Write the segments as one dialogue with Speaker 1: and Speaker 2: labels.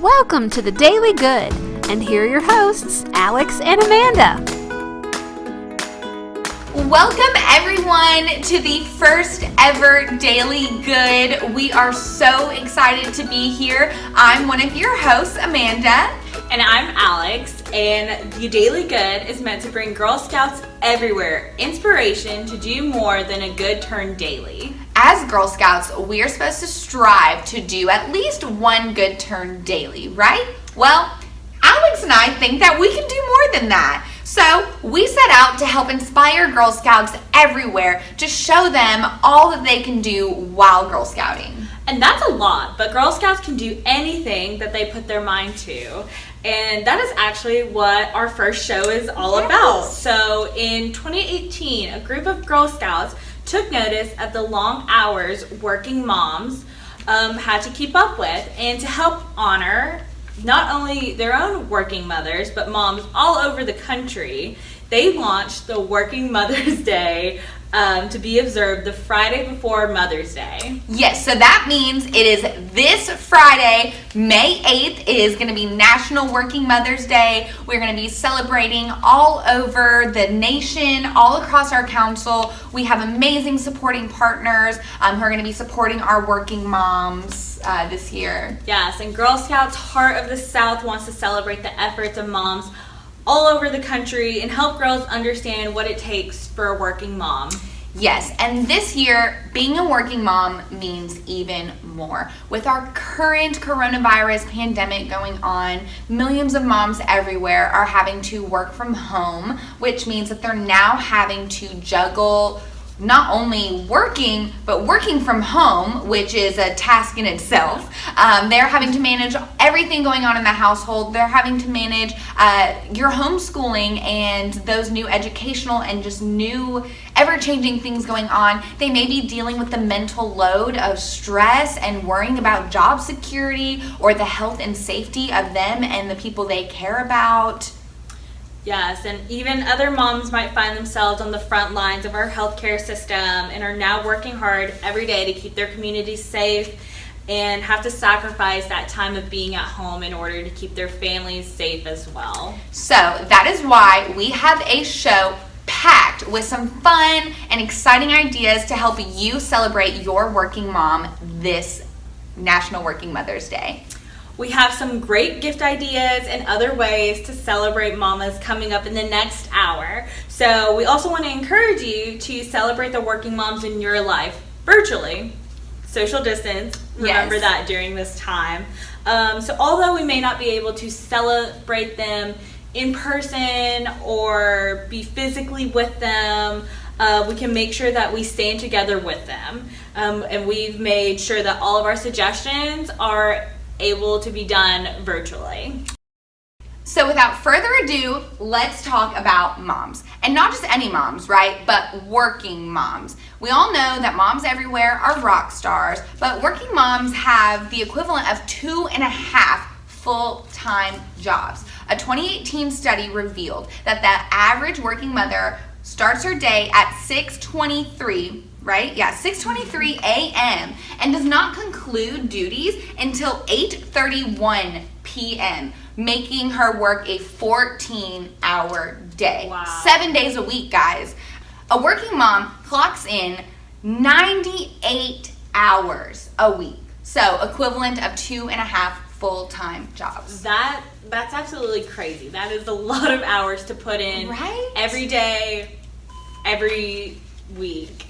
Speaker 1: Welcome to the Daily Good, and here are your hosts, Alex and Amanda.
Speaker 2: Welcome everyone to the first ever Daily Good. We are so excited to be here. I'm one of your hosts, Amanda.
Speaker 3: And I'm Alex, and the Daily Good is meant to bring Girl Scouts everywhere inspiration to do more than a good turn daily.
Speaker 2: As Girl Scouts, we are supposed to strive to do at least one good turn daily, right? Well, Alex and I think that we can do more than that. So we set out to help inspire Girl Scouts everywhere to show them all that they can do while Girl Scouting.
Speaker 3: And that's a lot, but Girl Scouts can do anything that they put their mind to. And that is actually what our first show is all about. So in 2018, a group of Girl Scouts took notice of the long hours working moms had to keep up with, and to help honor not only their own working mothers, but moms all over the country, they launched the Working Mother's Day to be observed the Friday before Mother's Day.
Speaker 2: Yes, so that means it is this Friday, May 8th. It is going to be National Working Mother's Day. We're going to be celebrating all over the nation, all across our council. We have amazing supporting partners who are going to be supporting our working moms this year.
Speaker 3: Yes, and Girl Scouts Heart of the South wants to celebrate the efforts of moms all over the country and help girls understand what it takes for a working mom.
Speaker 2: Yes, and this year, being a working mom means even more. With our current coronavirus pandemic going on, millions of moms everywhere are having to work from home, which means that they're now having to juggle not only working, but working from home, which is a task in itself. They're having to manage everything going on in the household. They're having to manage your homeschooling and those new educational and just new ever-changing things going on. They may be dealing with the mental load of stress and worrying about job security or the health and safety of them and the people they care about.
Speaker 3: Yes, and even other moms might find themselves on the front lines of our healthcare system and are now working hard every day to keep their communities safe and have to sacrifice that time of being at home in order to keep their families safe as well.
Speaker 2: So that is why we have a show packed with some fun and exciting ideas to help you celebrate your working mom this National Working Mother's Day.
Speaker 3: We have some great gift ideas and other ways to celebrate mamas coming up in the next hour. So we also want to encourage you to celebrate the working moms in your life virtually. Social distance, remember that during this time. So although we may not be able to celebrate them in person or be physically with them, we can make sure that we stand together with them. And we've made sure that all of our suggestions are able to be done virtually.
Speaker 2: So without further ado, let's talk about moms. And not just any moms, right? But working moms. We all know that moms everywhere are rock stars, but working moms have the equivalent of 2.5 full-time jobs. A 2018 study revealed that the average working mother starts her day at 6:23, right? Yeah, 6:23 a.m. and does not conclude duties until 8:31 p.m., making her work a 14-hour day.
Speaker 3: Wow.
Speaker 2: 7 days a week, guys. A working mom clocks in 98 hours a week, so equivalent of 2.5 full-time jobs.
Speaker 3: That's absolutely crazy. That is a lot of hours to put in,
Speaker 2: right?
Speaker 3: Every day, every week,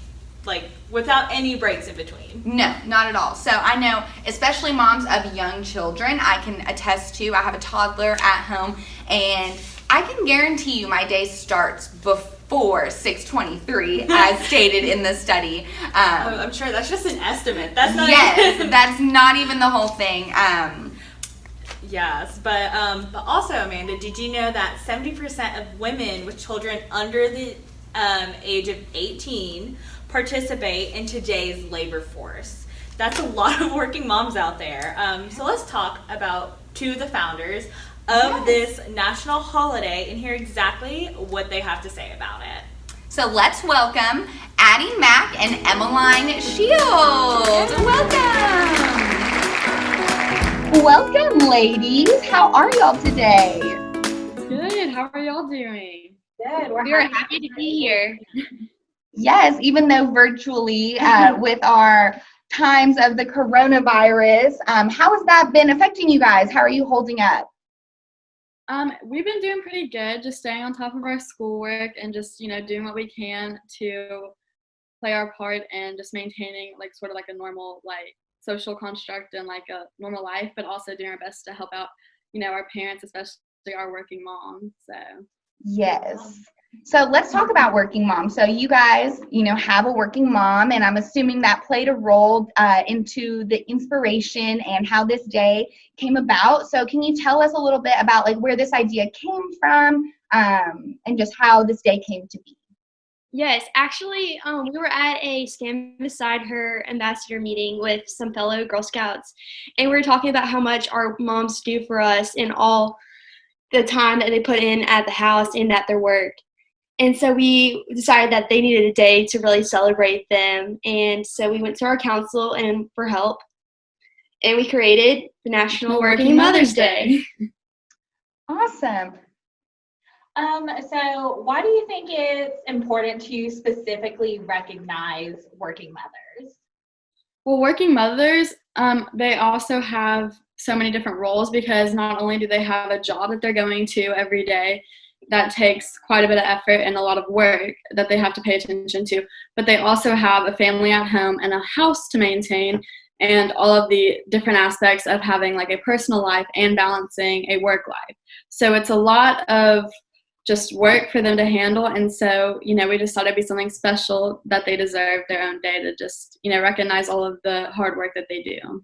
Speaker 3: like without any breaks in between.
Speaker 2: No, not at all. So I know, especially moms of young children, I can attest to, I have a toddler at home, and I can guarantee you my day starts before 6:23, as stated in the study.
Speaker 3: I'm sure that's just an estimate. That's not
Speaker 2: even that's not even the whole thing.
Speaker 3: Yes, but also, Amanda, did you know that 70% of women with children under the age of 18 participate in today's labor force? That's a lot of working moms out there. So let's talk about two of the founders of this national holiday and hear exactly what they have to say about it.
Speaker 2: So let's welcome Addie Mack and Emmeline Shields. Welcome.
Speaker 4: Welcome, ladies. How are y'all today?
Speaker 5: Good. How are y'all doing?
Speaker 3: Good.
Speaker 2: We're happy to be here.
Speaker 4: Yes, even though virtually with our times of the coronavirus, how has that been affecting you guys? How are you holding up?
Speaker 5: We've been doing pretty good, just staying on top of our schoolwork and just, doing what we can to play our part and just maintaining like sort of like a normal like social construct and like a normal life, but also doing our best to help out, our parents, especially our working moms. So
Speaker 4: Yes. So let's talk about working moms. So you guys, have a working mom, and I'm assuming that played a role into the inspiration and how this day came about. So can you tell us a little bit about like where this idea came from and just how this day came to be?
Speaker 6: Yes, actually, we were at a Stand Beside Her ambassador meeting with some fellow Girl Scouts, and we were talking about how much our moms do for us and all the time that they put in at the house and at their work. And so we decided that they needed a day to really celebrate them. And so we went to our council and for help, and we created the National Working Mother's Day.
Speaker 4: Awesome.
Speaker 3: So why do you think it's important to specifically recognize working mothers?
Speaker 5: well, working mothers, they also have so many different roles because not only do they have a job that they're going to every day that takes quite a bit of effort and a lot of work that they have to pay attention to, but they also have a family at home and a house to maintain and all of the different aspects of having like a personal life and balancing a work life. So it's a lot of just work for them to handle. And so, we just thought it'd be something special that they deserve their own day to just, recognize all of the hard work that they do.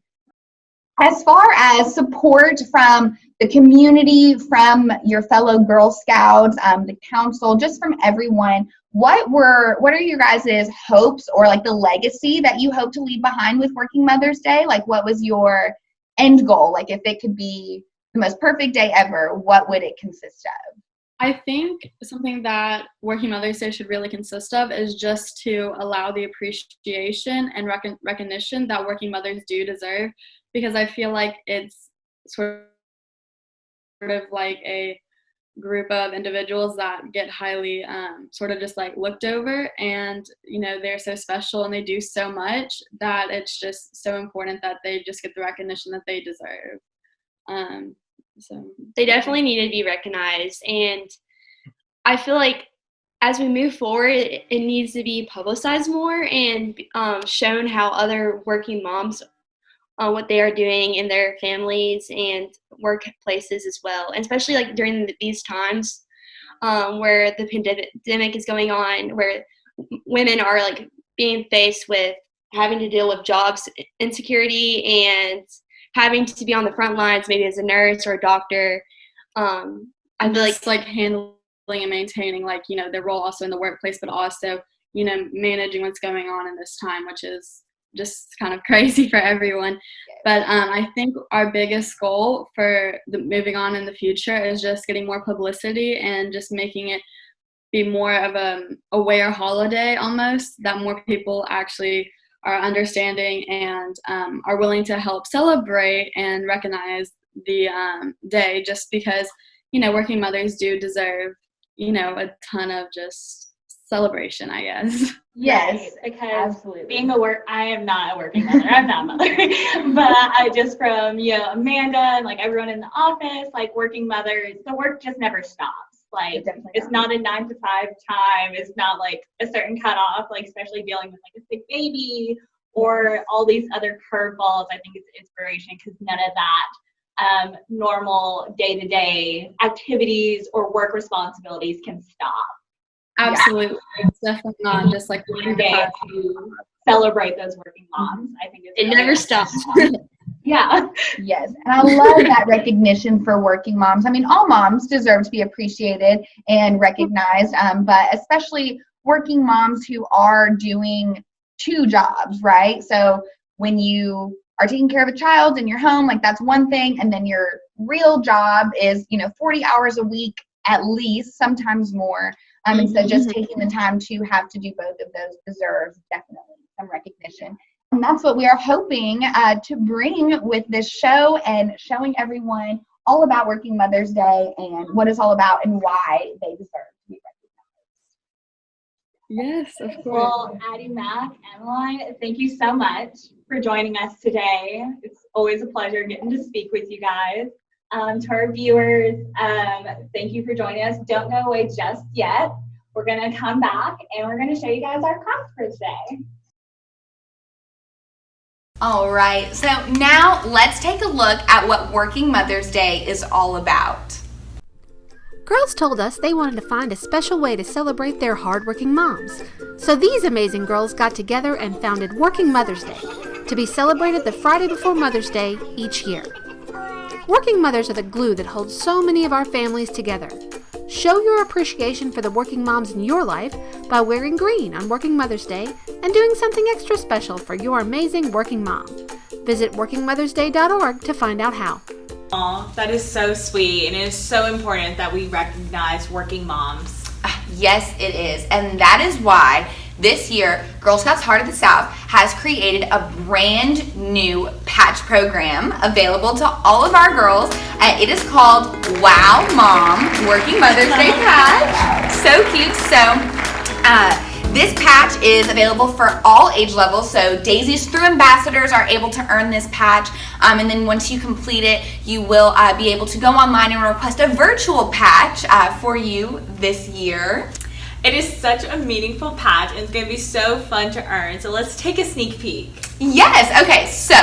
Speaker 4: As far as support from the community, from your fellow Girl Scouts, the council, just from everyone, what are your guys' hopes or like the legacy that you hope to leave behind with Working Mother's Day? Like what was your end goal? Like if it could be the most perfect day ever, what would it consist of?
Speaker 5: I think something that Working Mother's Day should really consist of is just to allow the appreciation and recognition that working mothers do deserve, because I feel like it's sort of like a group of individuals that get highly sort of just like looked over, and they're so special and they do so much that it's just so important that they just get the recognition that they deserve. So
Speaker 6: They definitely need to be recognized, and I feel like as we move forward, it needs to be publicized more and shown how other working moms, what they are doing in their families and workplaces as well, and especially like during these times where the pandemic is going on, where women are like being faced with having to deal with jobs insecurity and having to be on the front lines, maybe as a nurse or a doctor. I feel
Speaker 5: like handling and maintaining like their role also in the workplace, but also managing what's going on in this time, which is just kind of crazy for everyone. But I think our biggest goal for moving on in the future is just getting more publicity and just making it be more of a aware holiday almost, that more people actually are understanding and are willing to help celebrate and recognize the day, just because working mothers do deserve a ton of just celebration, I guess.
Speaker 4: Yes,
Speaker 3: right, because
Speaker 4: absolutely.
Speaker 3: I am not a working mother. I'm not a mother, but I just from Amanda and like everyone in the office, like working mothers, the work just never stops. Like it's not a 9 to 5 time. It's not like a certain cutoff. Like especially dealing with like a sick baby or all these other curveballs. I think it's inspiration because none of that normal day-to-day activities or work responsibilities can stop.
Speaker 5: Absolutely. Yeah. It's definitely not just like
Speaker 3: one day to celebrate those working moms. I think
Speaker 6: it never stops.
Speaker 3: Yeah.
Speaker 4: Yes. And I love that recognition for working moms. I mean, all moms deserve to be appreciated and recognized, but especially working moms who are doing 2 jobs, right? So when you are taking care of a child in your home, like that's one thing. And then your real job is, 40 hours a week at least, sometimes more. And so just taking the time to have to do both of those deserves definitely some recognition. And that's what we are hoping to bring with this show, and showing everyone all about Working Mother's Day and what it's all about and why they deserve to be recognized.
Speaker 5: Yes, of course.
Speaker 3: Well, Addie, Mac, Emmeline, thank you so much for joining us today. It's always a pleasure getting to speak with you guys. To our viewers, thank you for joining us. Don't go away just yet. We're going to come back and we're going to show you guys our crafts for today.
Speaker 2: All right, so now let's take a look at what Working Mother's Day is all about.
Speaker 1: Girls told us they wanted to find a special way to celebrate their hardworking moms. So these amazing girls got together and founded Working Mother's Day, to be celebrated the Friday before Mother's Day each year. Working mothers are the glue that holds so many of our families together. Show your appreciation for the working moms in your life by wearing green on Working Mother's Day and doing something extra special for your amazing working mom. Visit workingmothersday.org to find out how.
Speaker 3: Aw, that is so sweet, and it is so important that we recognize working moms.
Speaker 2: Yes, it is, and that is why this year, Girl Scouts Heart of the South has created a brand new patch program available to all of our girls. It is called Wow Mom Working Mother's Day Patch. So cute. So this patch is available for all age levels. So Daisies through ambassadors are able to earn this patch. And then once you complete it, you will be able to go online and request a virtual patch for you this year.
Speaker 3: It is such a meaningful patch, and it's going to be so fun to earn. So let's take a sneak peek.
Speaker 2: Yes, okay, so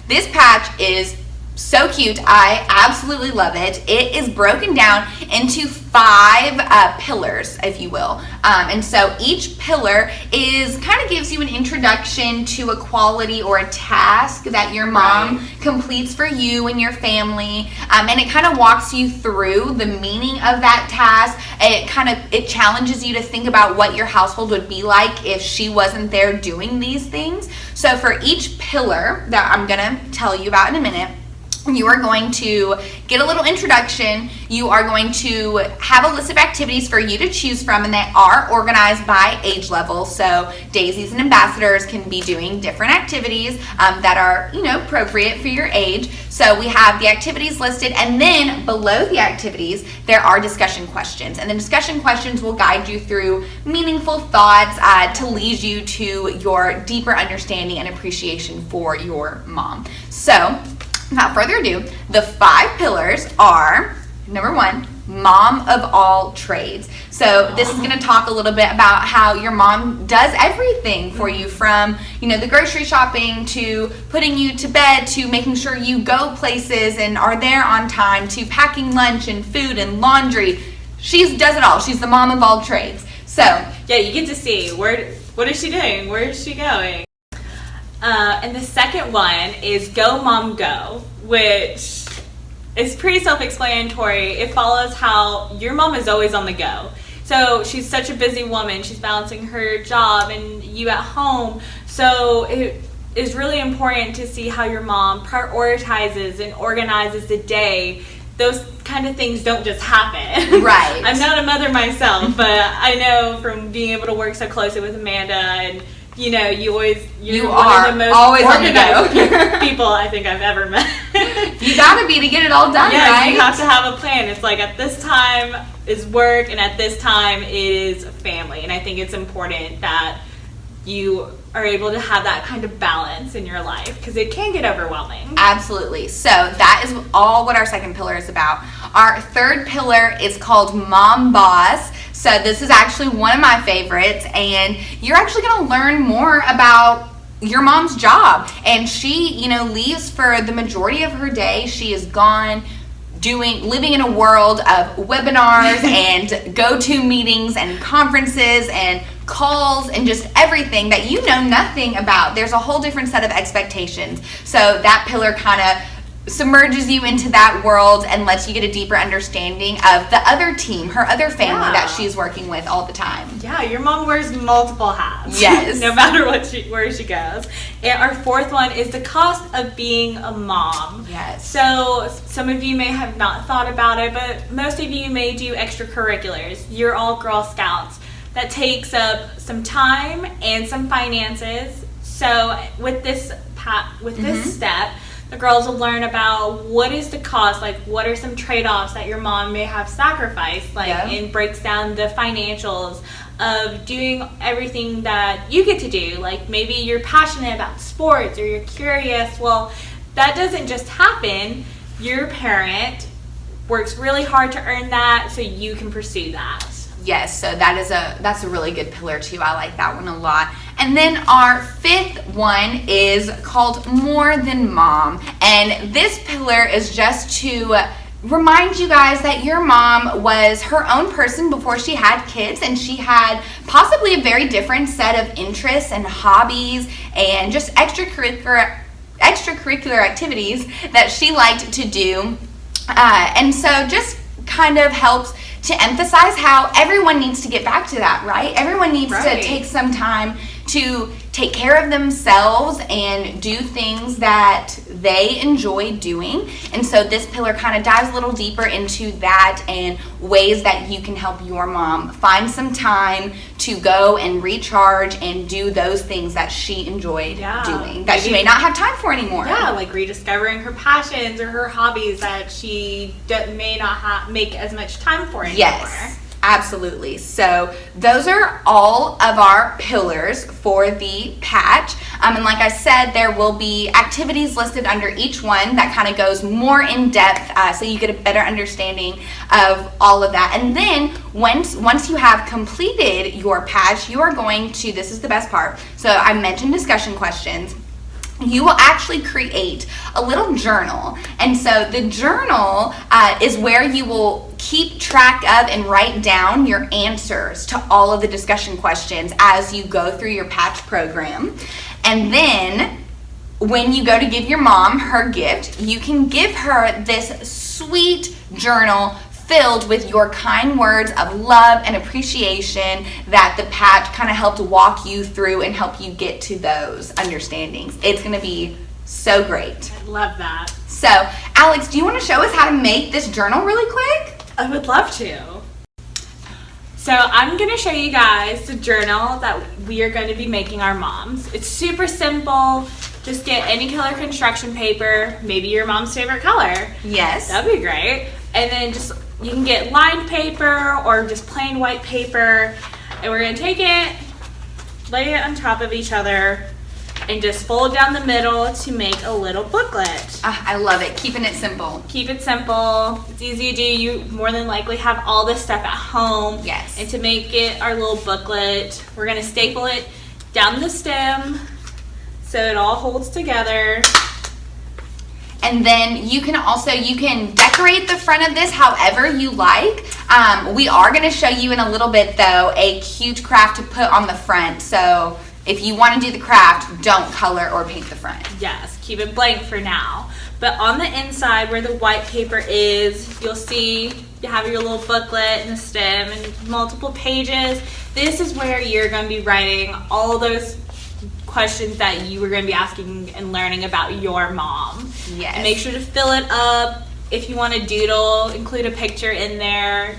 Speaker 2: this patch is so cute. I absolutely love it. It is broken down into 5 pillars, if you will. And so each pillar is kind of gives you an introduction to a quality or a task that your mom completes for you and your family. And it kind of walks you through the meaning of that task. It challenges you to think about what your household would be like if she wasn't there doing these things. So for each pillar that I'm gonna tell you about in a minute, you are going to get a little introduction. You are going to have a list of activities for you to choose from, and they are organized by age level. So Daisies and ambassadors can be doing different activities that are, appropriate for your age. So we have the activities listed, and then below the activities, there are discussion questions. And the discussion questions will guide you through meaningful thoughts to lead you to your deeper understanding and appreciation for your mom. So, without further ado, the 5 pillars are, number 1, mom of all trades. So this is going to talk a little bit about how your mom does everything for you, from, the grocery shopping to putting you to bed to making sure you go places and are there on time to packing lunch and food and laundry. She does it all. She's the mom of all trades. So
Speaker 3: yeah, you get to see what is she doing? Where is she going? And the second one is Go Mom Go, which is pretty self-explanatory. It follows how your mom is always on the go. So she's such a busy woman. She's balancing her job and you at home. So it is really important to see how your mom prioritizes and organizes the day. Those kind of things don't just happen.
Speaker 2: Right.
Speaker 3: I'm not a mother myself, but I know from being able to work so closely with Amanda, and you're one of the most
Speaker 2: always
Speaker 3: organized people I think I've ever met.
Speaker 2: You gotta be to get it all done, right?
Speaker 3: You have to have a plan. It's like at this time is work and at this time is family. And I think it's important that you are able to have that kind of balance in your life, because it can get overwhelming.
Speaker 2: Absolutely. So that is all what our second pillar is about. Our third pillar is called Mom Boss. So this is actually one of my favorites, and you're actually going to learn more about your mom's job. And she, leaves for the majority of her day. She is gone living in a world of webinars and go-to meetings and conferences and calls and just everything that you know nothing about. There's a whole different set of expectations. So that pillar kind of submerges you into that world and lets you get a deeper understanding of the other team, her other family that she's working with all the time.
Speaker 3: Yeah, your mom wears multiple hats.
Speaker 2: Yes.
Speaker 3: No matter where she goes. And our fourth one is the cost of being a mom.
Speaker 2: Yes.
Speaker 3: So some of you may have not thought about it, but most of you may do extracurriculars. You're all Girl Scouts. That takes up some time and some finances. So with this step, the girls will learn about what is the cost, like what are some trade-offs that your mom may have sacrificed, like and breaks down the financials of doing everything that you get to do. Like maybe you're passionate about sports or you're curious. Well, that doesn't just happen. Your parent works really hard to earn that so you can pursue that.
Speaker 2: Yes, so that's a really good pillar too. I like that one a lot. And then our fifth one is called More Than Mom. And this pillar is just to remind you guys that your mom was her own person before she had kids, and she had possibly a very different set of interests and hobbies and just extracurricular activities that she liked to do. And so just kind of helps to emphasize how everyone needs to get back to that, right? Everyone needs to take some time to take care of themselves and do things that they enjoy doing. And so this pillar kind of dives a little deeper into that and ways that you can help your mom find some time to go and recharge and do those things that she enjoyed doing that she may not have time for anymore.
Speaker 3: Yeah, like rediscovering her passions or her hobbies that she may not make as much time for anymore.
Speaker 2: Yes. Absolutely. So those are all of our pillars for the patch. And like I said, there will be activities listed under each one that kind of goes more in depth, so you get a better understanding of all of that. And then once you have completed your patch, you are going to, this is the best part. So I mentioned discussion questions. You will actually create a little journal. And so the journal is where you will keep track of and write down your answers to all of the discussion questions as you go through your patch program. And then when you go to give your mom her gift, you can give her this sweet journal filled with your kind words of love and appreciation that the patch kind of helped walk you through and help you get to those understandings. It's going to be so great.
Speaker 3: I love that.
Speaker 2: So, Alex, do you want to show us how to make this journal really quick?
Speaker 3: I would love to. So I'm going to show you guys the journal that we are going to be making our moms. It's super simple. Just get any color construction paper, maybe your mom's favorite color.
Speaker 2: Yes.
Speaker 3: That'd be great. And then you can get lined paper or just plain white paper. And we're going to take it, lay it on top of each other, and just fold down the middle to make a little booklet.
Speaker 2: I love it. Keeping it simple.
Speaker 3: Keep it simple. It's easy to do. You more than likely have all this stuff at home.
Speaker 2: Yes.
Speaker 3: And to make it our little booklet, we're going to staple it down the stem so it all holds together.
Speaker 2: And then you can decorate the front of this however you like. We are going to show you in a little bit, though, a cute craft to put on the front. So if you want to do the craft, don't color or paint the front.
Speaker 3: Yes, keep it blank for now. But on the inside where the white paper is, you'll see you have your little booklet and the stem and multiple pages. This is where you're going to be writing all those questions that you were going to be asking and learning about your mom.
Speaker 2: Yes.
Speaker 3: And make sure to fill it up. If you want to doodle, include a picture in there.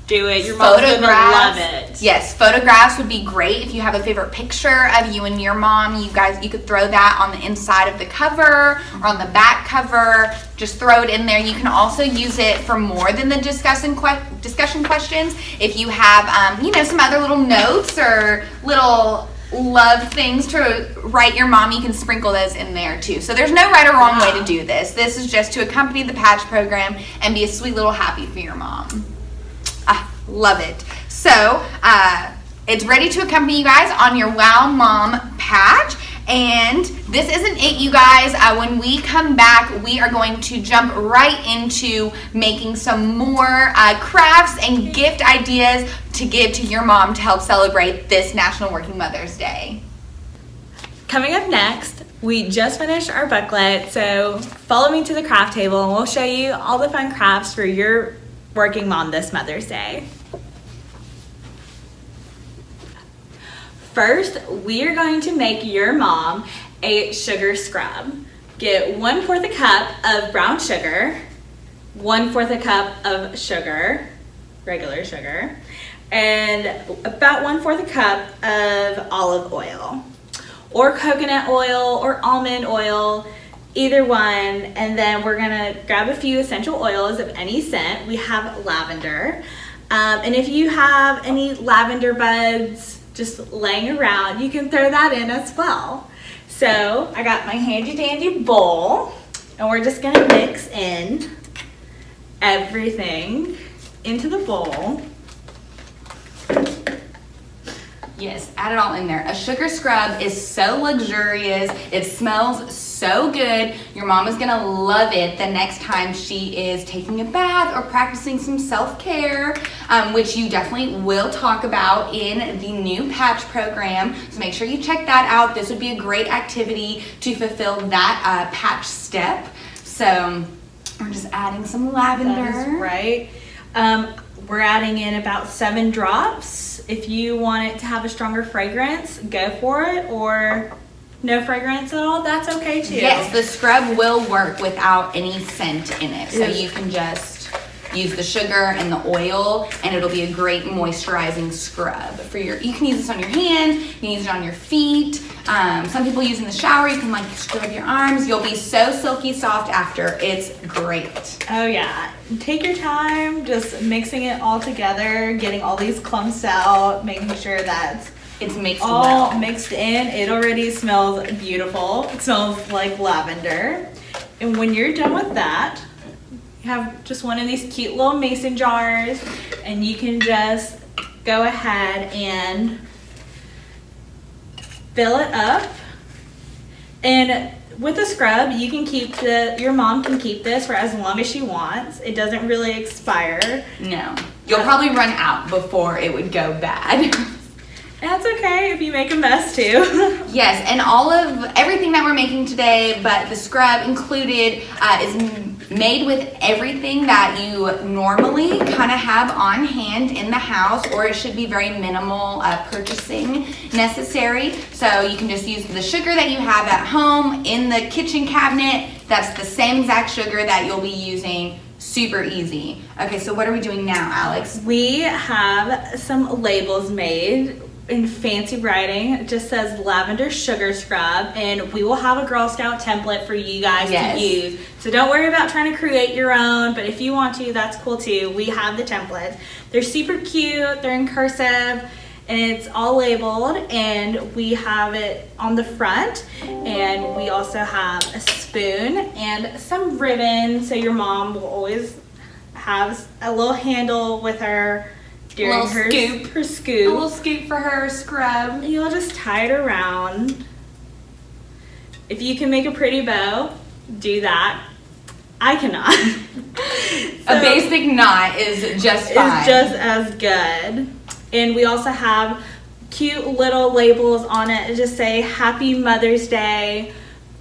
Speaker 3: Do it. Your mom's going to love it.
Speaker 2: Yes, photographs would be great. If you have a favorite picture of you and your mom, you could throw that on the inside of the cover or on the back cover. Just throw it in there. You can also use it for more than the discussion questions. If you have, some other little notes or little love things to write your mom, you can sprinkle those in there too. So there's no right or wrong way to do this. This is just to accompany the patch program and be a sweet little happy for your mom. Love it. So it's ready to accompany you guys on your Wow Mom patch. And this isn't it, you guys. When we come back, we are going to jump right into making some more crafts and gift ideas to give to your mom to help celebrate this National Working Mother's Day.
Speaker 3: Coming up next, we just finished our booklet, so follow me to the craft table and we'll show you all the fun crafts for your working mom this Mother's Day. First, we are going to make your mom a sugar scrub. Get 1/4 a cup of brown sugar, 1/4 a cup of sugar, regular sugar, and about 1/4 a cup of olive oil. or coconut oil or almond oil, either one. And then we're gonna grab a few essential oils of any scent. We have lavender. And if you have any lavender buds just laying around, you can throw that in as well. So I got my handy dandy bowl, and we're just gonna mix in everything into the bowl.
Speaker 2: Yes, add it all in there. A sugar scrub is so luxurious. It smells so good. Your mom is gonna love it the next time she is taking a bath or practicing some self-care, which you definitely will talk about in the new patch program. So make sure you check that out. This would be a great activity to fulfill that patch step. So we're just adding some lavender.
Speaker 3: That is right. We're adding in about 7 drops. If you want it to have a stronger fragrance, go for it, or no fragrance at all, that's okay too.
Speaker 2: Yes, the scrub will work without any scent in it. So you can just use the sugar and the oil, and it'll be a great moisturizing scrub for you can use this on your hands, you can use it on your feet. Some people use it in the shower. You can like scrub your arms. You'll be so silky soft after. It's great.
Speaker 3: Oh yeah, take your time just mixing it all together, getting all these clumps out, making sure that
Speaker 2: it's mixed
Speaker 3: all
Speaker 2: well.
Speaker 3: Mixed in. It already smells beautiful. It smells like lavender. And when you're done with that, you have just one of these cute little mason jars, and you can just go ahead and fill it up. And with a scrub, you can keep your mom can keep this for as long as she wants. It doesn't really expire.
Speaker 2: No, you'll probably run out before it would go bad.
Speaker 3: That's okay if you make a mess too.
Speaker 2: Yes, and all of everything that we're making today, but the scrub included, is made with everything that you normally kind of have on hand in the house, or it should be very minimal purchasing necessary. So you can just use the sugar that you have at home in the kitchen cabinet. That's the same exact sugar that you'll be using. Super easy. Okay, so what are we doing now, Alex?
Speaker 3: We have some labels made in fancy writing. It just says lavender sugar scrub, and we will have a Girl Scout template for you guys to use. So don't worry about trying to create your own, but if you want to, that's cool too. We have the templates. They're super cute, they're in cursive, and it's all labeled, and we have it on the front, and we also have a spoon and some ribbon, so your mom will always have a little handle with her during her scoop.
Speaker 2: A little scoop for her scrub.
Speaker 3: You'll just tie it around. If you can make a pretty bow, do that. I cannot.
Speaker 2: A basic knot is just fine.
Speaker 3: It's just as good. And we also have cute little labels on it that just say Happy Mother's Day.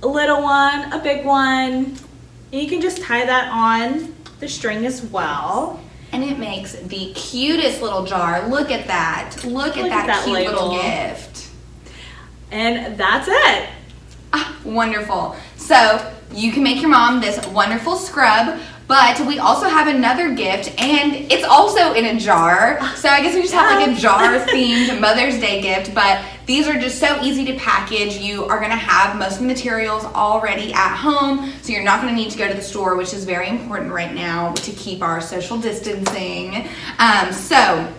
Speaker 3: A little one, a big one. And you can just tie that on the string as well.
Speaker 2: And it makes the cutest little jar. Look at that. Look at that cute
Speaker 3: label.
Speaker 2: little gift.
Speaker 3: And that's it.
Speaker 2: Wonderful. So you can make your mom this wonderful scrub, but we also have another gift, and it's also in a jar. So I guess we just have like a jar-themed Mother's Day gift, but these are just so easy to package. You are gonna have most of the materials already at home, so you're not gonna need to go to the store, which is very important right now to keep our social distancing. So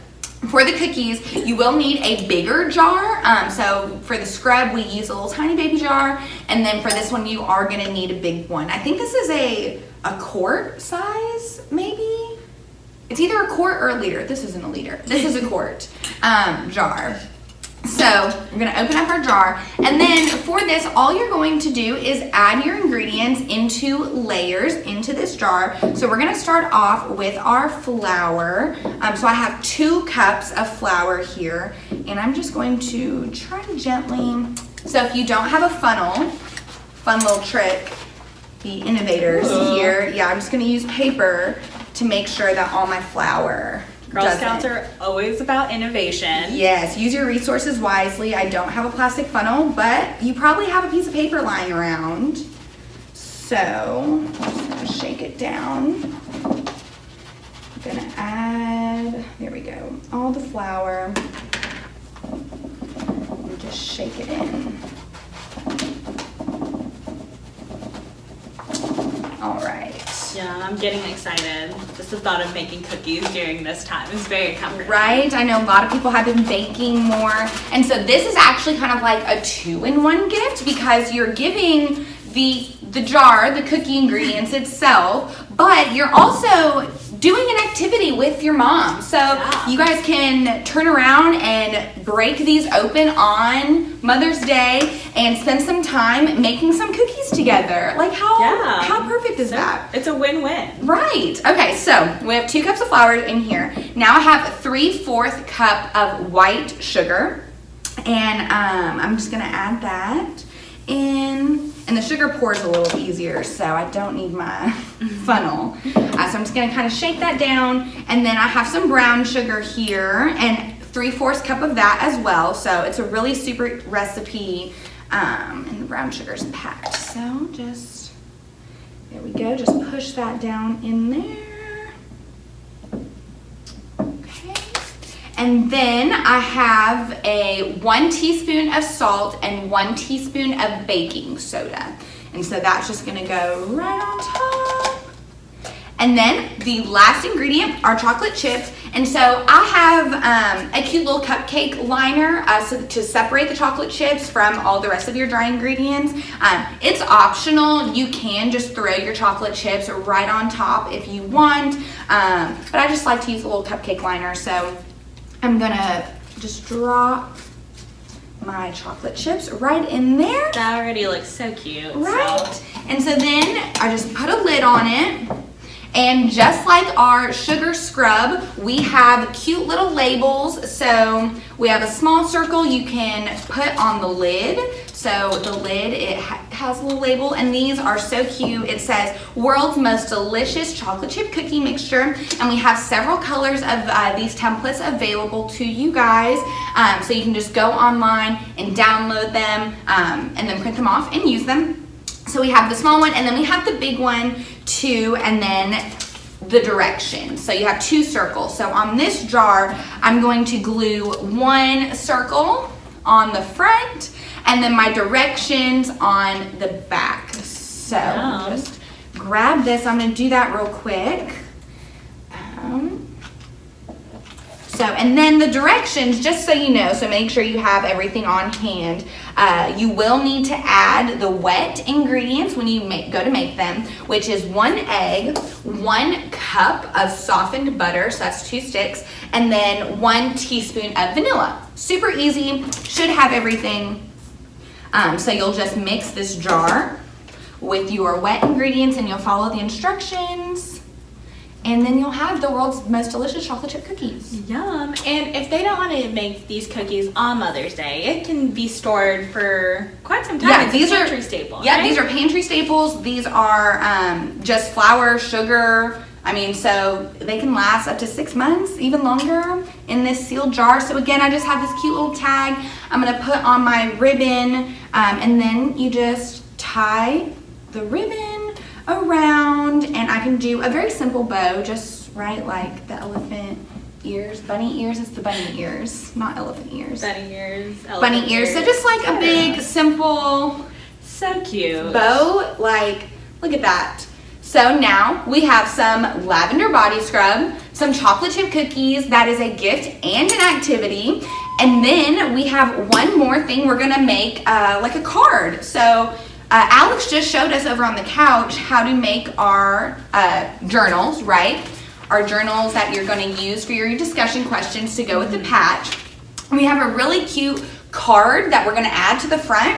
Speaker 2: for the cookies, you will need a bigger jar. So for the scrub, we use a little tiny baby jar, and then for this one, you are gonna need a big one. I think this is a quart size, maybe? It's either a quart or a liter. This isn't a liter. This is a quart jar. So we're gonna open up our jar, and then for this, all you're going to do is add your ingredients into layers into this jar. So we're gonna start off with our flour. So I have 2 cups of flour here, and I'm just going to try to gently, so if you don't have a funnel, fun little trick, the innovators here, yeah, I'm just gonna use paper to make sure that all my flour
Speaker 3: Girl Scouts are always about innovation.
Speaker 2: Yes, use your resources wisely. I don't have a plastic funnel, but you probably have a piece of paper lying around. So, I'm just gonna shake it down. I'm gonna add, there we go, all the flour. And just shake it in.
Speaker 3: Yeah, I'm getting excited. Just the thought of making cookies during this time is very comforting.
Speaker 2: Right? I know a lot of people have been baking more. And so this is actually kind of like a 2-in-1 gift because you're giving the jar, the cookie ingredients itself, but you're also doing an activity with your mom. So you guys can turn around and break these open on Mother's Day and spend some time making some cookies together. Like how perfect is that?
Speaker 3: It's a win-win.
Speaker 2: Right. Okay, so we have 2 cups of flour in here. Now I have 3/4 cup of white sugar. And I'm just gonna add that in. And the sugar pours a little easier, so I don't need my funnel. So I'm just gonna kind of shake that down. And then I have some brown sugar here and 3/4 cup of that as well. So it's a really super recipe, and the brown sugar's packed. So just, there we go, just push that down in there. Okay. And then I have a 1 teaspoon of salt and 1 teaspoon of baking soda. And so that's just gonna go right on top. And then the last ingredient are chocolate chips. And so I have a cute little cupcake liner so to separate the chocolate chips from all the rest of your dry ingredients. It's optional. You can just throw your chocolate chips right on top if you want. But I just like to use a little cupcake liner. So I'm gonna just drop my chocolate chips right in there.
Speaker 3: That already looks so cute.
Speaker 2: Right.
Speaker 3: So.
Speaker 2: And so then I just put a lid on it. And just like our sugar scrub, we have cute little labels. So we have a small circle you can put on the lid. So the lid, it has a little label, and these are so cute. It says, world's most delicious chocolate chip cookie mixture. And we have several colors of these templates available to you guys. So you can just go online and download them and then print them off and use them. So we have the small one, and then we have the big one too, and then the directions. So you have 2 circles. So on this jar, I'm going to glue 1 circle on the front, and then my directions on the back. So just grab this. I'm going to do that real quick. And then the directions, just so you know, so make sure you have everything on hand. You will need to add the wet ingredients when you go to make them, which is 1 egg, 1 cup of softened butter, so that's 2 sticks, and then 1 teaspoon of vanilla. Super easy, should have everything. So you'll just mix this jar with your wet ingredients and you'll follow the instructions. And then you'll have the world's most delicious chocolate chip cookies.
Speaker 3: Yum. And if they don't want to make these cookies on Mother's Day, it can be stored for quite some time.
Speaker 2: Yeah, these are
Speaker 3: pantry staples.
Speaker 2: Yeah,
Speaker 3: right?
Speaker 2: these are pantry staples. These are just flour, sugar. I mean, so they can last up to 6 months, even longer in this sealed jar. So again, I just have this cute little tag I'm gonna put on my ribbon, and then you just tie the ribbon around, and I can do a very simple bow, just right like the elephant ears, bunny ears. It's the bunny ears, not elephant ears.
Speaker 3: Bunny ears.
Speaker 2: Bunny ears. So just like a big, simple,
Speaker 3: so cute
Speaker 2: bow. Like, look at that. So now we have some lavender body scrub, some chocolate chip cookies. That is a gift and an activity. And then we have one more thing. We're gonna make like a card. So Alex just showed us over on the couch how to make our journals, right? Our journals that you're going to use for your discussion questions to go with the patch. We have a really cute card that we're going to add to the front.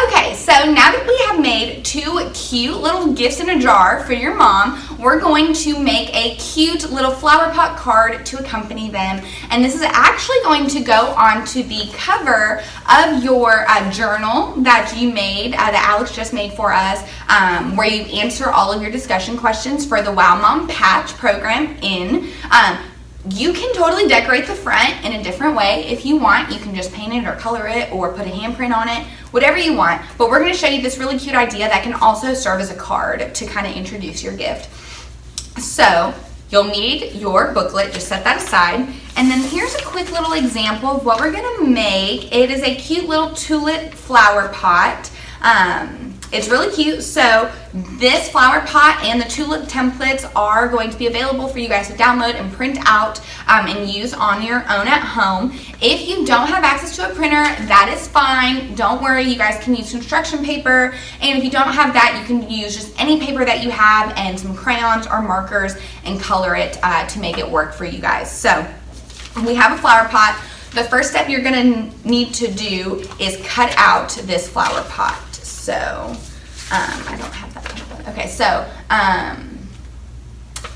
Speaker 2: Okay, so now that we have made 2 cute little gifts in a jar for your mom, we're going to make a cute little flower pot card to accompany them. And this is actually going to go onto the cover of your journal that you made, that Alex just made for us, where you answer all of your discussion questions for the Wow Mom Patch program in. You can totally decorate the front in a different way if you want. You can just paint it or color it or put a handprint on it, whatever you want. But we're going to show you this really cute idea that can also serve as a card to kind of introduce your gift. So you'll need your booklet, just set that aside. And then here's a quick little example of what we're going to make. It is a cute little tulip flower pot. It's really cute. So this flower pot and the tulip templates are going to be available for you guys to download and print out and use on your own at home. If you don't have access to a printer, that is fine. Don't worry, you guys can use construction paper. And if you don't have that, you can use just any paper that you have and some crayons or markers and color it to make it work for you guys. So we have a flower pot. The first step you're gonna need to do is cut out this flower pot. So, I don't have that template. Okay, so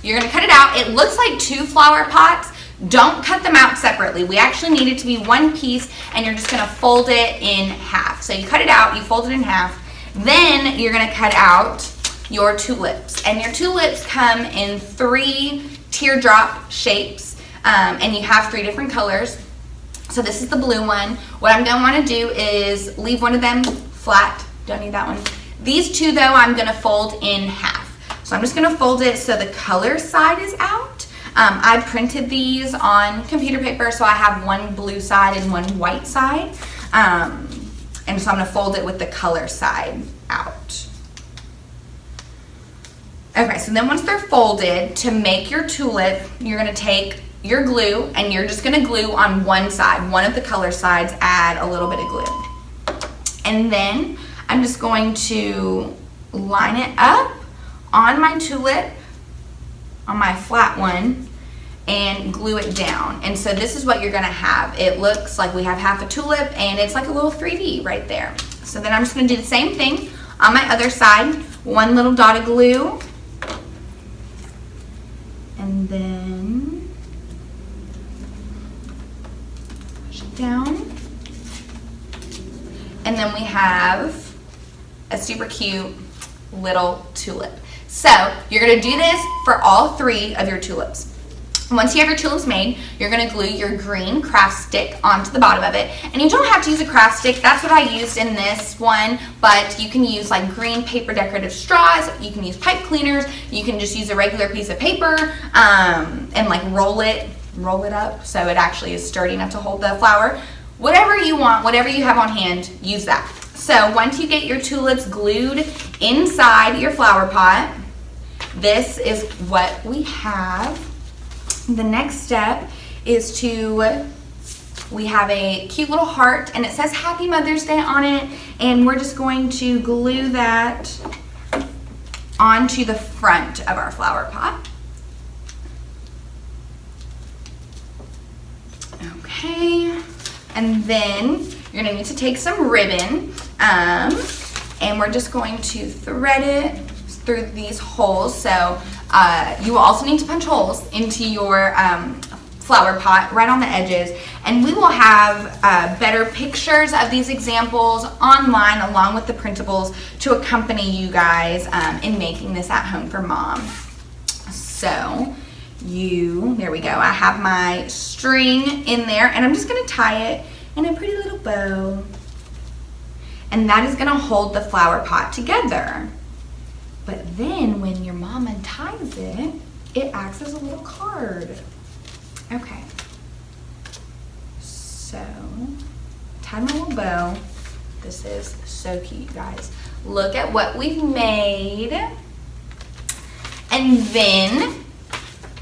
Speaker 2: you're gonna cut it out. It looks like 2 flower pots. Don't cut them out separately. We actually need it to be one piece, and you're just gonna fold it in half. So you cut it out, you fold it in half. Then you're gonna cut out your tulips. And your tulips come in 3 teardrop shapes, and you have 3 different colors. So this is the blue one. What I'm gonna wanna do is leave one of them flat. Don't need that one. These 2 though, I'm gonna fold in half. So I'm just gonna fold it so the color side is out. I printed these on computer paper, so I have one blue side and one white side. And so I'm gonna fold it with the color side out. Okay, so then once they're folded, to make your tulip, you're gonna take your glue and you're just gonna glue on one side, one of the color sides, add a little bit of glue. And then I'm just going to line it up on my tulip, on my flat one, and glue it down. And so this is what you're gonna have. It looks like we have half a tulip and it's like a little 3D right there. So then I'm just gonna do the same thing on my other side. One little dot of glue. And then push it down. And then we have a super cute little tulip. So you're gonna do this for all 3 of your tulips. Once you have your tulips made, you're gonna glue your green craft stick onto the bottom of it. And you don't have to use a craft stick. That's what I used in this one, but you can use like green paper decorative straws. You can use pipe cleaners. You can just use a regular piece of paper and like roll it up so it actually is sturdy enough to hold the flower. Whatever you want, whatever you have on hand, use that. So once you get your tulips glued inside your flower pot, this is what we have. The next step is we have a cute little heart and it says Happy Mother's Day on it, and we're just going to glue that onto the front of our flower pot. Okay, and then you're gonna need to take some ribbon and we're just going to thread it through these holes. So you will also need to punch holes into your flower pot right on the edges, and we will have better pictures of these examples online along with the printables to accompany you guys in making this at home for mom. So there we go. I have my string in there and I'm just gonna tie it in a pretty little bow, and that is gonna hold the flower pot together. But then when your mom unties it, it acts as a little card. Okay. So, tie my little bow. This is so cute, you guys. Look at what we've made. And then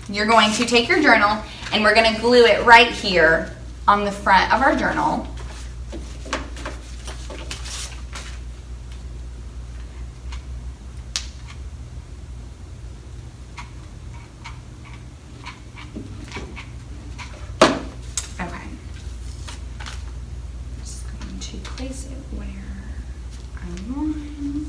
Speaker 2: you're going to take your journal and we're gonna glue it right here on the front of our journal. Place it where I want.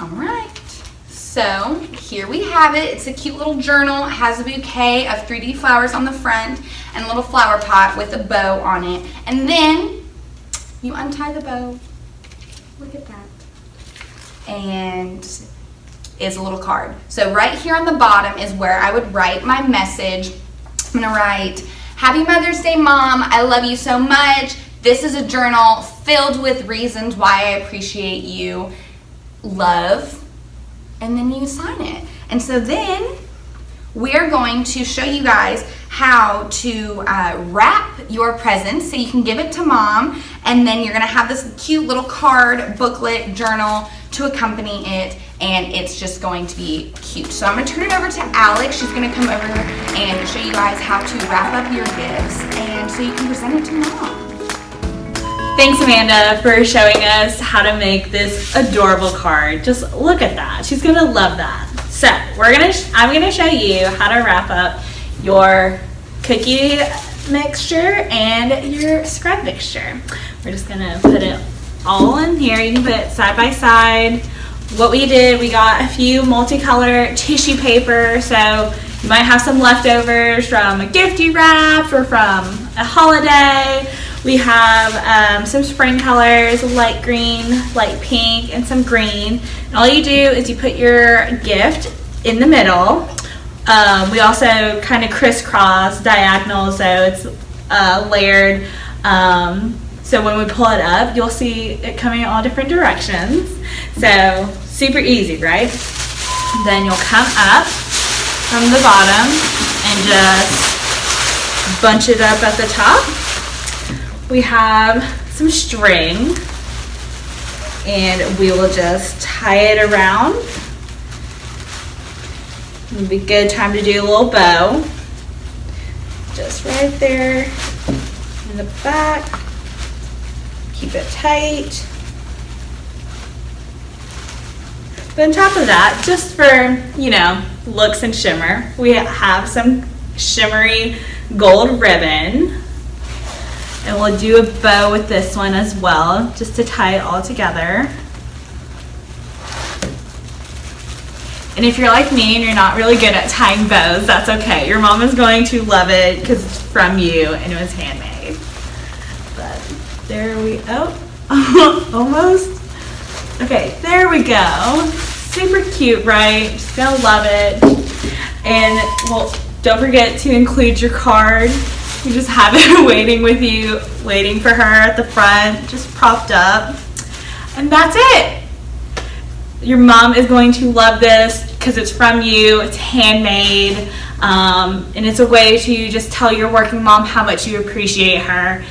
Speaker 2: Alright, so here we have it. It's a cute little journal. It has a bouquet of 3D flowers on the front and a little flower pot with a bow on it. And then you untie the bow. Look at that. And is a little card. So right here on the bottom is where I would write my message. I'm gonna write, Happy Mother's Day, Mom. I love you so much. This is a journal filled with reasons why I appreciate you. Love. And then you sign it. And so then we're going to show you guys how to wrap your presents so you can give it to mom, and then you're gonna have this cute little card, booklet, journal to accompany it, and it's just going to be cute. So I'm gonna turn it over to Alex. She's gonna come over and show you guys how to wrap up your gifts, and so you can present it to mom.
Speaker 3: Thanks, Amanda, for showing us how to make this adorable card. Just look at that. She's gonna love that. So I'm gonna show you how to wrap up your cookie mixture and your scrub mixture. We're just gonna put it all in here. You can put it side by side. What we did, we got a few multicolor tissue paper, so you might have some leftovers from a gift you wrapped or from a holiday. We have some spring colors, light green, light pink, and some green. And all you do is you put your gift in the middle. We also kind of crisscross diagonal, so it's layered. So when we pull it up, you'll see it coming in all different directions. So super easy, right? Then you'll come up from the bottom and just bunch it up at the top. We have some string, and we will just tie it around. It'll be a good time to do a little bow. Just right there in the back. Keep it tight. But on top of that, just for, looks and shimmer, we have some shimmery gold ribbon. And we'll do a bow with this one as well, just to tie it all together. And if you're like me and you're not really good at tying bows, that's okay. Your mom is going to love it because it's from you and it was handmade. But there we almost. Okay, there we go. Super cute, right? She's gonna love it. And well, don't forget to include your card. You just have it waiting with you, waiting for her at the front, just propped up. And that's it. Your mom is going to love this because it's from you, it's handmade, and it's a way to just tell your working mom how much you appreciate her,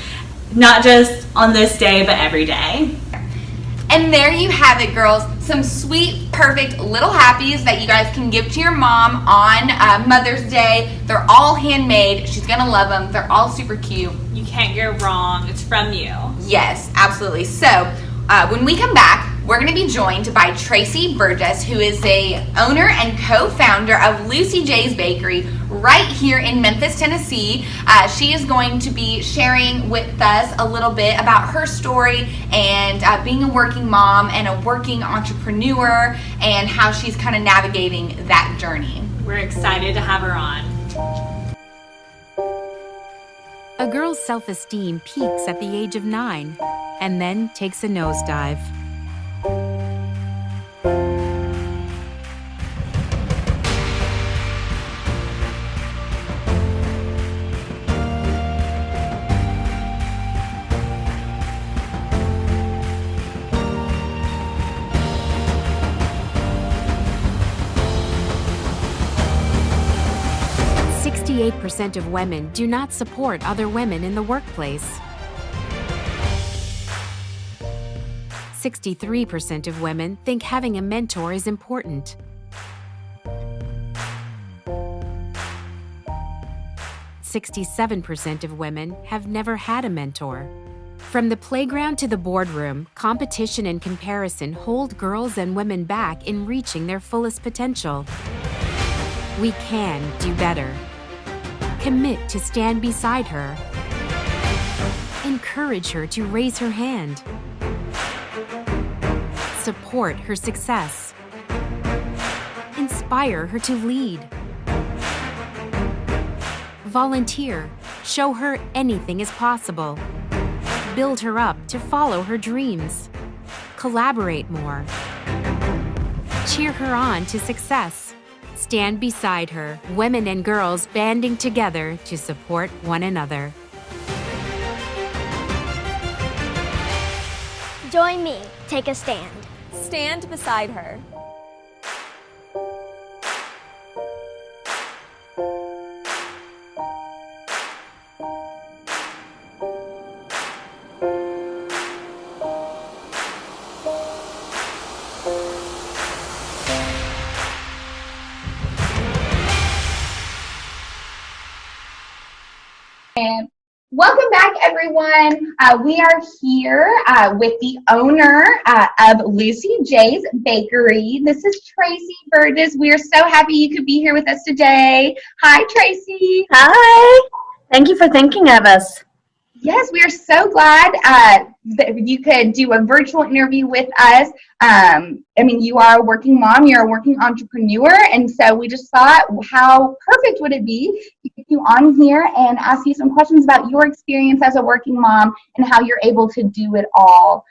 Speaker 3: not just on this day, but every day.
Speaker 2: And there you have it, girls. Some sweet, perfect little happies that you guys can give to your mom on Mother's Day. They're all handmade. She's gonna love them. They're all super cute.
Speaker 3: You can't go wrong. It's from you.
Speaker 2: Yes, absolutely. So when we come back, we're going to be joined by Tracy Burgess, who is the owner and co-founder of Lucy J's Bakery right here in Memphis, Tennessee. She is going to be sharing with us a little bit about her story and being a working mom and a working entrepreneur and how she's kind of navigating that journey.
Speaker 3: We're excited to have her on.
Speaker 7: A girl's self-esteem peaks at the age of 9 and then takes a nosedive. 68% of women do not support other women in the workplace. 63% of women think having a mentor is important. 67% of women have never had a mentor. From the playground to the boardroom, competition and comparison hold girls and women back in reaching their fullest potential. We can do better. Commit to stand beside her. Encourage her to raise her hand. Support her success. Inspire her to lead. Volunteer. Show her anything is possible. Build her up to follow her dreams. Collaborate more. Cheer her on to success. Stand beside her, women and girls banding together to support one another.
Speaker 8: Join me. Take a stand.
Speaker 9: Stand beside her.
Speaker 4: And welcome back, everyone. We are here with the owner of Lucy J's Bakery. This is Tracy Burgess. We are so happy you could be here with us today. Hi, Tracy.
Speaker 10: Hi. Thank you for thinking of us.
Speaker 4: Yes, we are so glad that you could do a virtual interview with us. You are a working mom, you're a working entrepreneur, and so we just thought, how perfect would it be to get you on here and ask you some questions about your experience as a working mom and how you're able to do it all.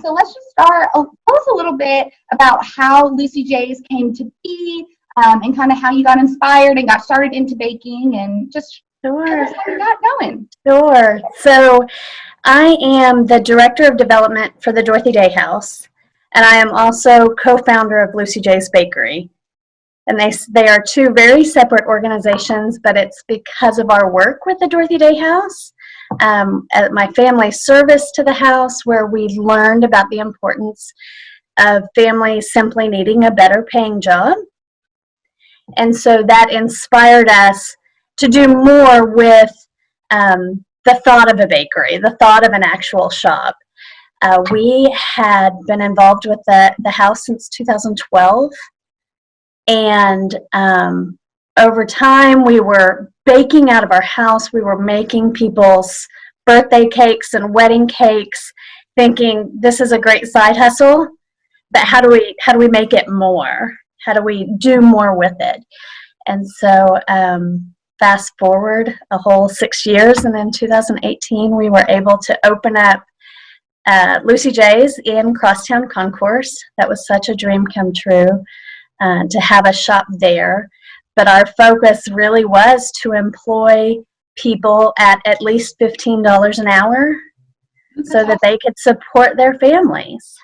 Speaker 4: So let's just start. Tell us a little bit about how Lucy J's came to be, and kind of how you got inspired and got started into baking, and just
Speaker 10: Sure.
Speaker 4: tell us how you got going.
Speaker 10: Sure. So I am the Director of Development for the Dorothy Day House, and I am also co-founder of Lucy J's Bakery. And they are two very separate organizations, but it's because of our work with the Dorothy Day House, at my family service to the house, where we learned about the importance of families simply needing a better paying job. And so that inspired us to do more with the thought of a bakery, the thought of an actual shop. We had been involved with the house since 2012, and over time we were baking out of our house. We were making people's birthday cakes and wedding cakes, thinking this is a great side hustle, but how do we make it more? How do we do more with it? And so fast forward a whole 6 years, and in 2018 we were able to open up Lucy J's in Crosstown Concourse. That was such a dream come true, to have a shop there. But our focus really was to employ people at least $15 an hour so that they could support their families.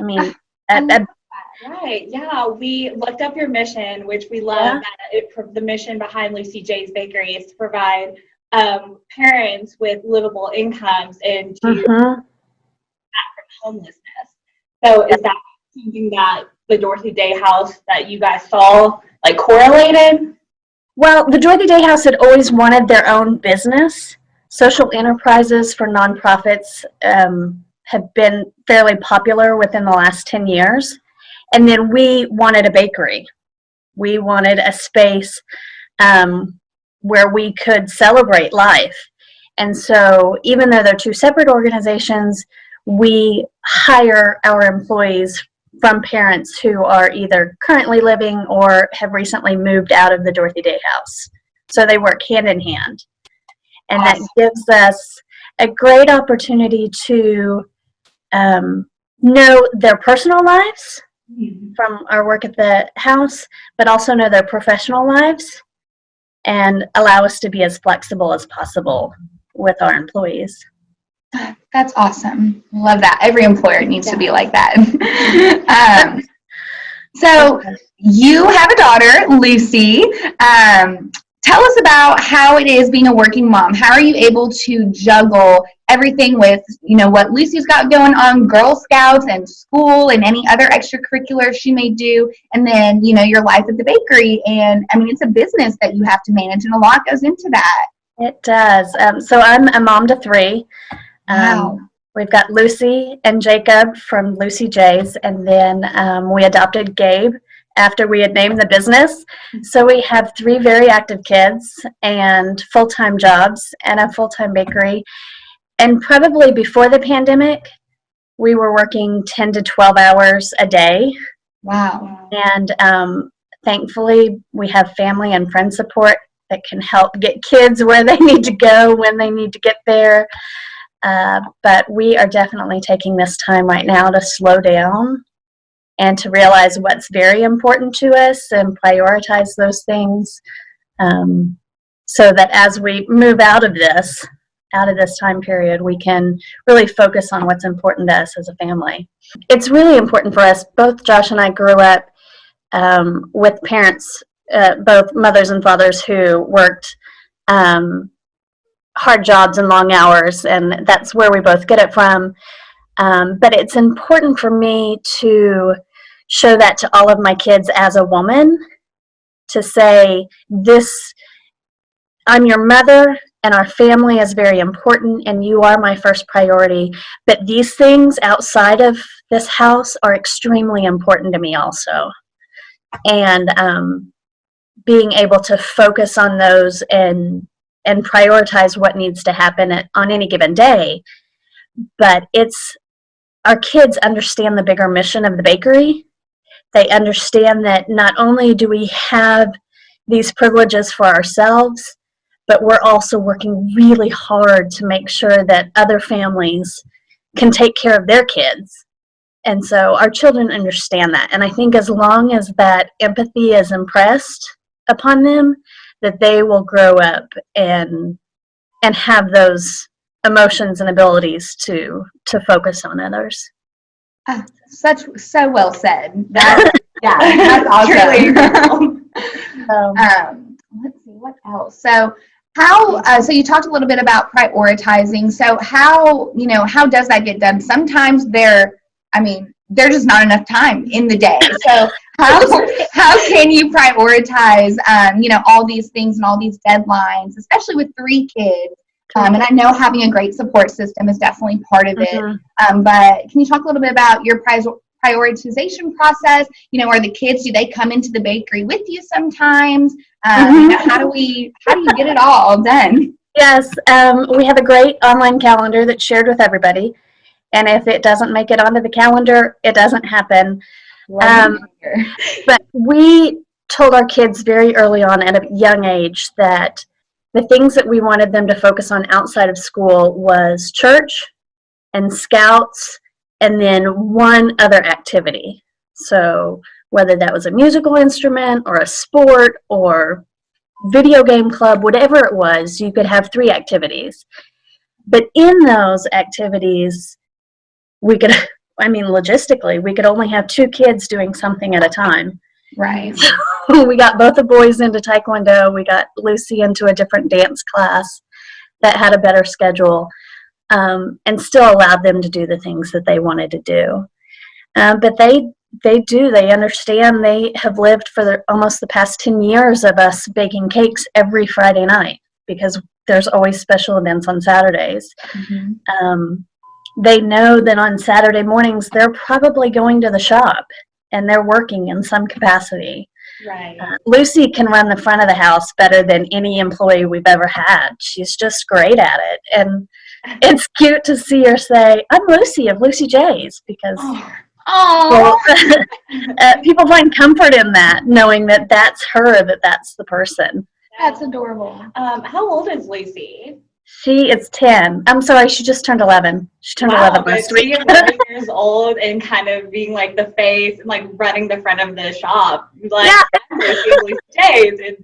Speaker 10: I mean,
Speaker 3: Right. Yeah. We looked up your mission, which we love. The mission behind Lucy J's Bakery is to provide parents with livable incomes and to from homelessness. So is that something that the Dorothy Day House that you guys saw correlated?
Speaker 10: Well, the Dorothy Day House had always wanted their own business. Social enterprises for nonprofits have been fairly popular within the last 10 years. And then we wanted a bakery. We wanted a space where we could celebrate life. And so even though they're two separate organizations, we hire our employees from parents who are either currently living or have recently moved out of the Dorothy Day House. So they work hand in hand. And that gives us a great opportunity to know their personal lives from our work at the house, but also know their professional lives and allow us to be as flexible as possible with our employees.
Speaker 4: That's awesome. Love that. Every employer needs to be like that. So you have a daughter, Lucy. Tell us about how it is being a working mom. How are you able to juggle everything with, what Lucy's got going on, Girl Scouts and school and any other extracurriculars she may do, and then, your life at the bakery. And it's a business that you have to manage, and a lot goes into that.
Speaker 10: It does. So I'm a mom to three.
Speaker 4: Wow.
Speaker 10: We've got Lucy and Jacob from Lucy J's, and then we adopted Gabe after we had named the business. So we have three very active kids and full-time jobs and a full-time bakery. And probably before the pandemic, we were working 10 to 12 hours a day.
Speaker 4: Wow.
Speaker 10: And thankfully, we have family and friend support that can help get kids where they need to go when they need to get there. But we are definitely taking this time right now to slow down and to realize what's very important to us and prioritize those things, so that as we move out of this time period, we can really focus on what's important to us as a family. It's really important for us. Both Josh and I grew up with parents, both mothers and fathers, who worked hard jobs and long hours, and that's where we both get it from. But it's important for me to show that to all of my kids as a woman, to say, I'm your mother, and our family is very important, and you are my first priority. But these things outside of this house are extremely important to me also. And being able to focus on those and prioritize what needs to happen on any given day. But our kids understand the bigger mission of the bakery. They understand that not only do we have these privileges for ourselves, but we're also working really hard to make sure that other families can take care of their kids. And so our children understand that. And I think as long as that empathy is impressed upon them, that they will grow up and have those emotions and abilities to focus on others.
Speaker 4: So well said. That's awesome. Let's see, what else? So so you talked a little bit about prioritizing. So how does that get done? Sometimes there's just not enough time in the day. So how can you prioritize, all these things and all these deadlines, especially with 3 kids? And I know having a great support system is definitely part of it. But can you talk a little bit about your prioritization process? Are the kids, do they come into the bakery with you sometimes? How do you get it all done?
Speaker 10: Yes, we have a great online calendar that's shared with everybody. And if it doesn't make it onto the calendar, it doesn't happen. But we told our kids very early on at a young age that the things that we wanted them to focus on outside of school was church and scouts, and then one other activity. So whether that was a musical instrument or a sport or video game club, whatever it was, you could have 3 activities. But in those activities, logistically, we could only have 2 kids doing something at a time.
Speaker 4: Right.
Speaker 10: So we got both the boys into Taekwondo. We got Lucy into a different dance class that had a better schedule, and still allowed them to do the things that they wanted to do. But they understand. They have lived for almost the past 10 years of us baking cakes every Friday night, because there's always special events on Saturdays. They know that on Saturday mornings they're probably going to the shop and they're working in some capacity.
Speaker 3: Right.
Speaker 10: Lucy can run the front of the house better than any employee we've ever had. She's just great at it. And it's cute to see her say, "I'm Lucy of Lucy J's," because people find comfort in that, knowing that that's her, that's the person.
Speaker 4: That's adorable.
Speaker 3: How old is Lucy?
Speaker 10: She is 10. I'm sorry, she just turned 11. She turned 11 last week.
Speaker 3: 11 years old and kind of being like the face and like running the front of the shop. Like, Lucy J's. And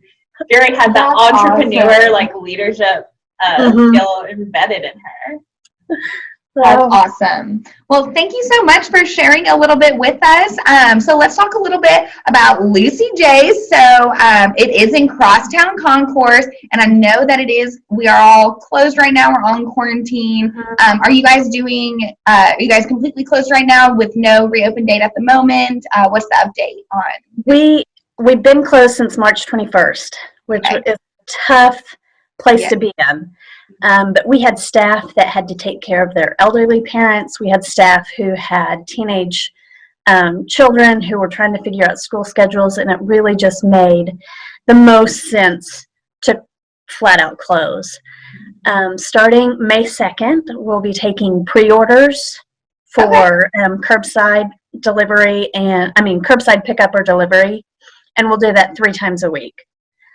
Speaker 3: Jerry had that entrepreneur, like leadership skill embedded in her.
Speaker 4: That's awesome. Well, thank you so much for sharing a little bit with us. So let's talk a little bit about Lucy J's. So it is in Crosstown Concourse, and I know that we are all closed right now. We're all in quarantine. Are you guys completely closed right now with no reopen date at the moment? What's the update on?
Speaker 10: We've been closed since March 21st, which is a tough place to be in. But we had staff that had to take care of their elderly parents. We had staff who had teenage children who were trying to figure out school schedules, and it really just made the most sense to flat out close. Starting May 2nd, we'll be taking pre-orders for curbside delivery curbside pickup or delivery, and we'll do that 3 times a week.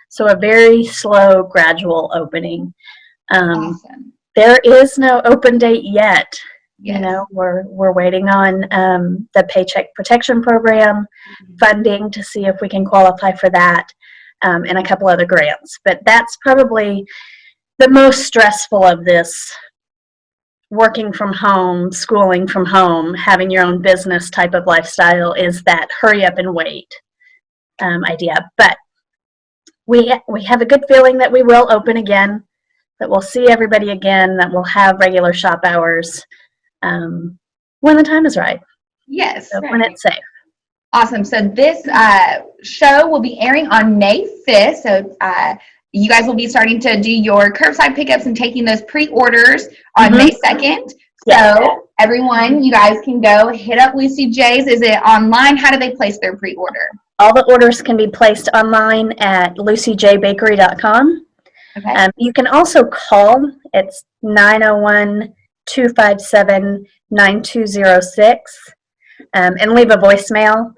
Speaker 10: So a very slow, gradual opening.
Speaker 4: Awesome.
Speaker 10: There is no open date yet.
Speaker 4: Yes.
Speaker 10: We're waiting on the Paycheck Protection Program funding to see if we can qualify for that, and a couple other grants. But that's probably the most stressful of this: working from home, schooling from home, having your own business type of lifestyle, is that hurry up and wait idea. But we have a good feeling that we will open again, that we'll see everybody again, that we'll have regular shop hours when the time is right.
Speaker 4: Yes.
Speaker 10: So when it's safe.
Speaker 4: Awesome. So this show will be airing on May 5th. So you guys will be starting to do your curbside pickups and taking those pre-orders on May 2nd. So everyone, you guys can go hit up Lucy J's. Is it online? How do they place their pre-order?
Speaker 10: All the orders can be placed online at lucyjbakery.com.
Speaker 4: Okay.
Speaker 10: You can also call. It's 901-257-9206 and leave a voicemail.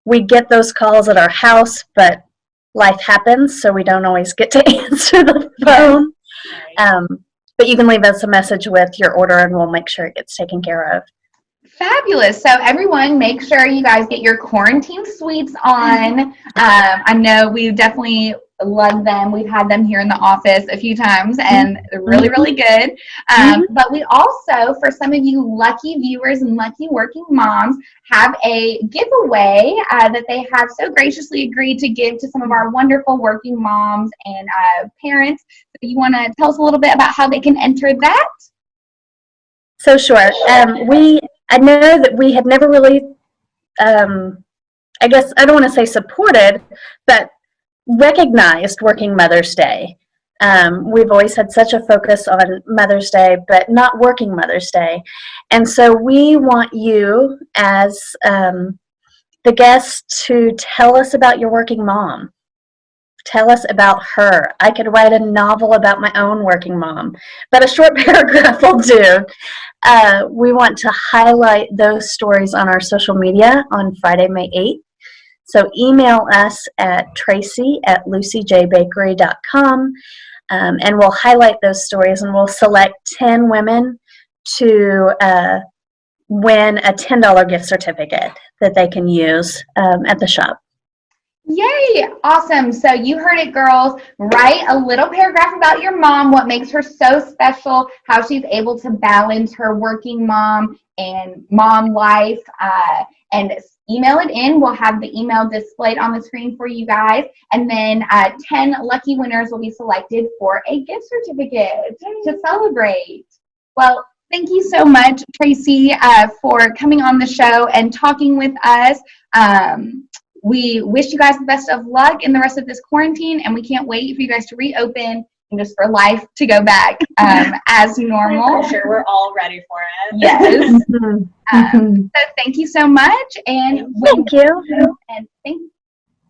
Speaker 10: We get those calls at our house, but life happens, so we don't always get to answer the phone. But you can leave us a message with your order, and we'll make sure it gets taken care of.
Speaker 4: Fabulous. So everyone, make sure you guys get your quarantine sweets on. I know we definitely love them. We've had them here in the office a few times, and they're really, really good. But we also, for some of you lucky viewers and lucky working moms, have a giveaway that they have so graciously agreed to give to some of our wonderful working moms and parents. So you want to tell us a little bit about how they can enter that?
Speaker 10: So sure. I know that we had never really, I guess, I don't want to say supported, but recognized Working Mother's Day. We've always had such a focus on Mother's Day, but not Working Mother's Day. And so we want you as the guests to tell us about your working mom. Tell us about her. I could write a novel about my own working mom, but a short paragraph will do. We want to highlight those stories on our social media on Friday, May 8th. So email us at tracy@lucyjbakery.com, and we'll highlight those stories, and we'll select 10 women to win a $10 gift certificate that they can use at the shop.
Speaker 4: Yay! Awesome. So you heard it, girls. Write a little paragraph about your mom, what makes her so special, how she's able to balance her working mom and mom life, and email it in. We'll have the email displayed on the screen for you guys. And then 10 lucky winners will be selected for a gift certificate to celebrate. Well, thank you so much, Tracy, for coming on the show and talking with us. We wish you guys the best of luck in the rest of this quarantine, and we can't wait for you guys to reopen and just for life to go back as normal.
Speaker 3: For sure, we're all ready for it.
Speaker 4: Yes. So thank you so much, and
Speaker 10: Thank you.
Speaker 4: And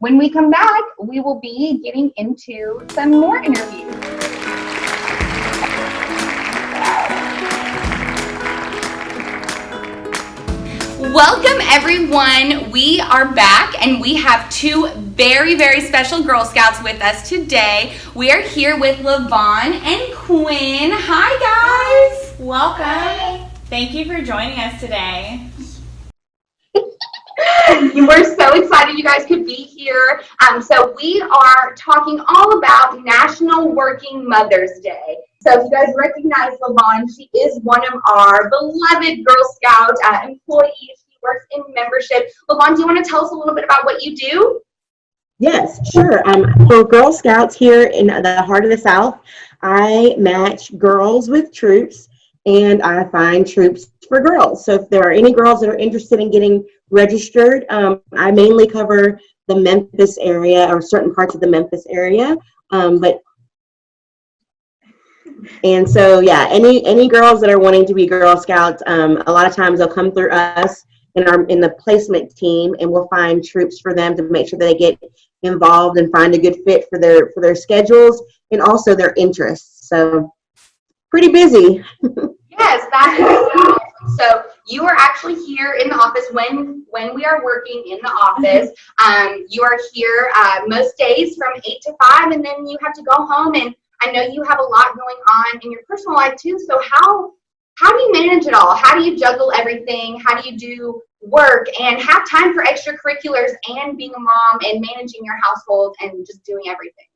Speaker 4: when we come back, we will be getting into some more interviews.
Speaker 2: Welcome everyone. We are back and we have two very, very special Girl Scouts with us today. We are here with LaVon and Quinn. Hi guys.
Speaker 3: Welcome. Hi. Thank you for joining us today.
Speaker 4: We're so excited you guys could be here. So we are talking all about National Working Mother's Day. So if you guys recognize LaVon, she is one of our beloved Girl Scout employees. She works in membership. LaVon, do you want to tell us a little bit about what you do?
Speaker 11: Yes, sure. For Girl Scouts here in the heart of the South, I match girls with troops, and I find troops for girls. So if there are any girls that are interested in getting registered, I mainly cover the Memphis area or certain parts of the Memphis area, and so, yeah, any girls that are wanting to be Girl Scouts, a lot of times they'll come through us in the placement team, and we'll find troops for them to make sure that they get involved and find a good fit for their schedules and also their interests. So, pretty busy.
Speaker 4: Yes, that is awesome. So you are actually here in the office when we are working in the office. You are here most days from 8 to 5, and then you have to go home, and I know you have a lot going on in your personal life too. So how do you manage it all? How do you juggle everything? How do you do work and have time for extracurriculars and being a mom and managing your household and just doing everything?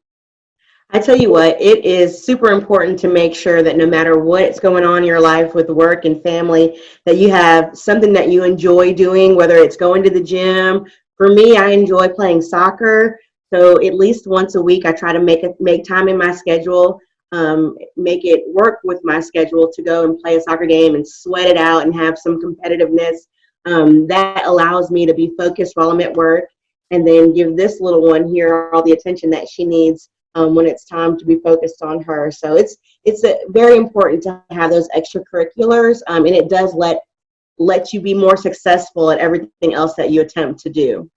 Speaker 11: I tell you what, it is super important to make sure that no matter what's going on in your life with work and family, that you have something that you enjoy doing, whether it's going to the gym. For me, I enjoy playing soccer. So at least once a week, I try to make time in my schedule, make it work with my schedule to go and play a soccer game and sweat it out and have some competitiveness. That allows me to be focused while I'm at work, and then give this little one here all the attention that she needs when it's time to be focused on her. So it's very important to have those extracurriculars, and it does let you be more successful at everything else that you attempt to do.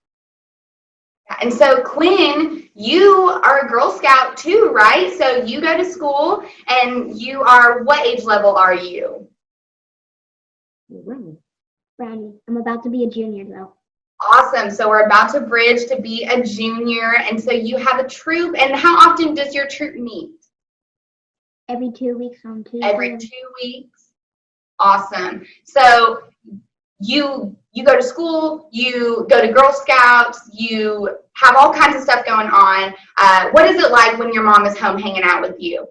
Speaker 2: And so, Quinn, you are a Girl Scout too, right? So you go to school, and you are, what age level are you?
Speaker 8: Brownie. I'm about to be a junior though.
Speaker 2: Awesome. So we're about to bridge to be a junior. And so you have a troop. And how often does your troop meet?
Speaker 8: Every 2 weeks on Tuesday.
Speaker 2: Every 2 weeks. Awesome. So you go to school, you go to Girl Scouts, you have all kinds of stuff going on. What is it like when your mom is home hanging out with you?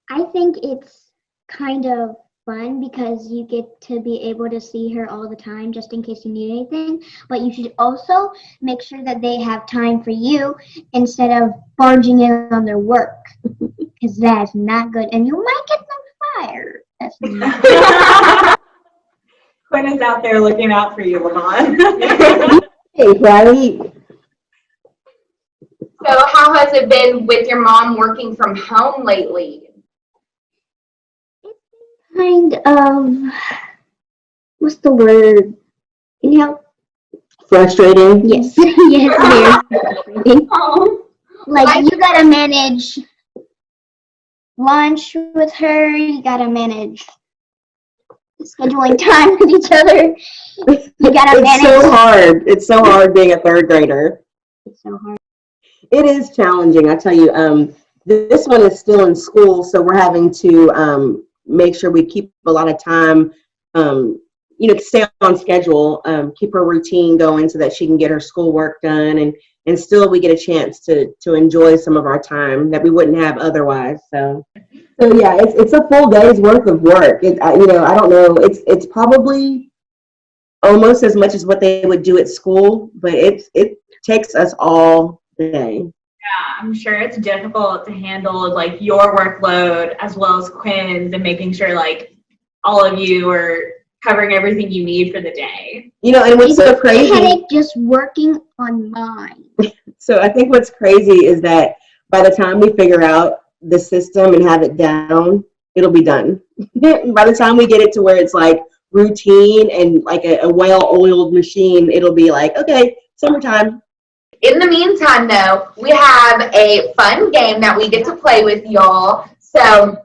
Speaker 8: I think it's kind of fun because you get to be able to see her all the time just in case you need anything, but you should also make sure that they have time for you instead of barging in on their work, because that's not good and you might get them fired. That's not
Speaker 3: Quinn is out there looking out for you, Lamont.
Speaker 11: Hey, right?
Speaker 2: So how has it been with your mom working from home lately?
Speaker 8: kind of, what's the word? Can you help?
Speaker 11: Frustrating?
Speaker 8: Yes. Yes, very frustrating. Like, you gotta manage lunch with her, you gotta manage scheduling time with each other. You gotta manage.
Speaker 11: It's so hard. It's so hard being a third grader.
Speaker 8: It's so hard.
Speaker 11: It is challenging, I tell you. This one is still in school, so we're having to make sure we keep a lot of time, stay on schedule, keep her routine going so that she can get her schoolwork done, and still we get a chance to enjoy some of our time that we wouldn't have otherwise. So yeah, it's a full day's worth of work. I don't know. It's probably almost as much as what they would do at school, but it takes us all day.
Speaker 3: Yeah, I'm sure it's difficult to handle like your workload as well as Quinn's and making sure like all of you are covering everything you need for the day.
Speaker 11: And what's so crazy?
Speaker 8: I had it just working on mine.
Speaker 11: So I think what's crazy is that by the time we figure out the system and have it down, it'll be done. By the time we get it to where it's like routine and like a well-oiled machine, it'll be like, okay, summertime.
Speaker 2: In the meantime, though, we have a fun game that we get to play with y'all. So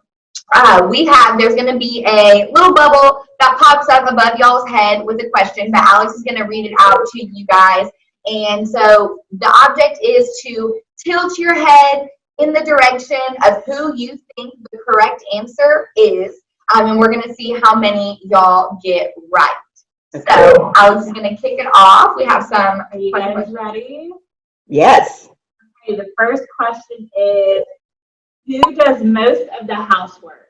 Speaker 2: there's going to be a little bubble that pops up above y'all's head with a question that Alex is going to read it out to you guys. And so the object is to tilt your head in the direction of who you think the correct answer is. And we're going to see how many y'all get right. So Alex is going to kick it off. We have some.
Speaker 3: Are you guys ready?
Speaker 11: Yes.
Speaker 3: Okay, the first question is, who does most of the housework?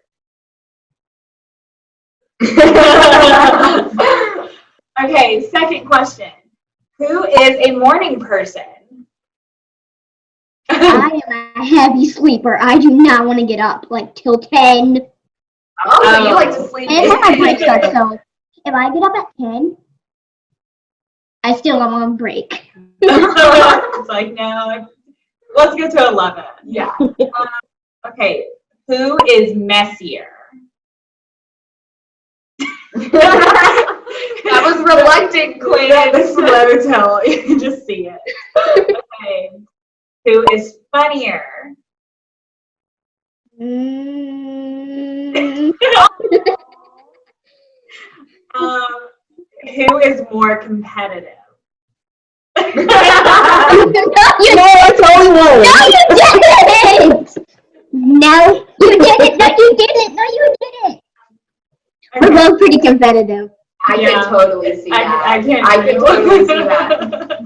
Speaker 3: Okay, second question. Who is a morning person?
Speaker 8: I am a heavy sleeper. I do not want to get up like till 10.
Speaker 2: Oh, so you like to sleep.
Speaker 8: And my break starts, so if I get up at 10, I still am on break.
Speaker 3: It's like, no, let's go to 11.
Speaker 2: Yeah.
Speaker 3: Okay, who is messier?
Speaker 2: That was reluctant, Quinn.
Speaker 3: The slow tell. You can just see it. Okay, who is funnier? Who is more competitive?
Speaker 11: I totally won.
Speaker 8: No, you didn't. No, you didn't. No, you didn't. We're both pretty competitive.
Speaker 2: I can totally see that.
Speaker 3: I can
Speaker 2: totally see that.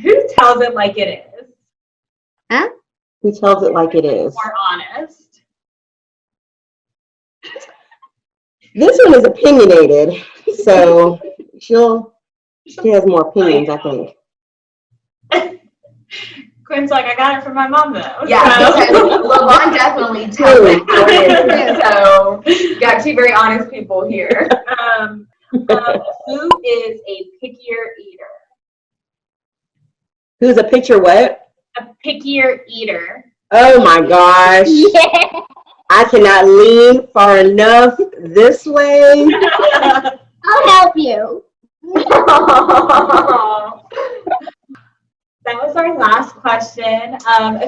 Speaker 3: Who tells it like it is?
Speaker 8: Huh?
Speaker 11: Who tells it like it is?
Speaker 3: More honest.
Speaker 11: This one is opinionated, so she has more opinions, I think.
Speaker 3: Quinn's like, I got it from my mom, though.
Speaker 2: Yeah, because Lavon definitely tells it. So, got two very honest people here.
Speaker 3: Who is a pickier eater?
Speaker 11: Who's a picture what?
Speaker 3: A pickier eater?
Speaker 11: Oh my gosh.
Speaker 8: Yeah.
Speaker 11: I cannot lean far enough this way.
Speaker 8: I'll help you.
Speaker 3: That was our last question.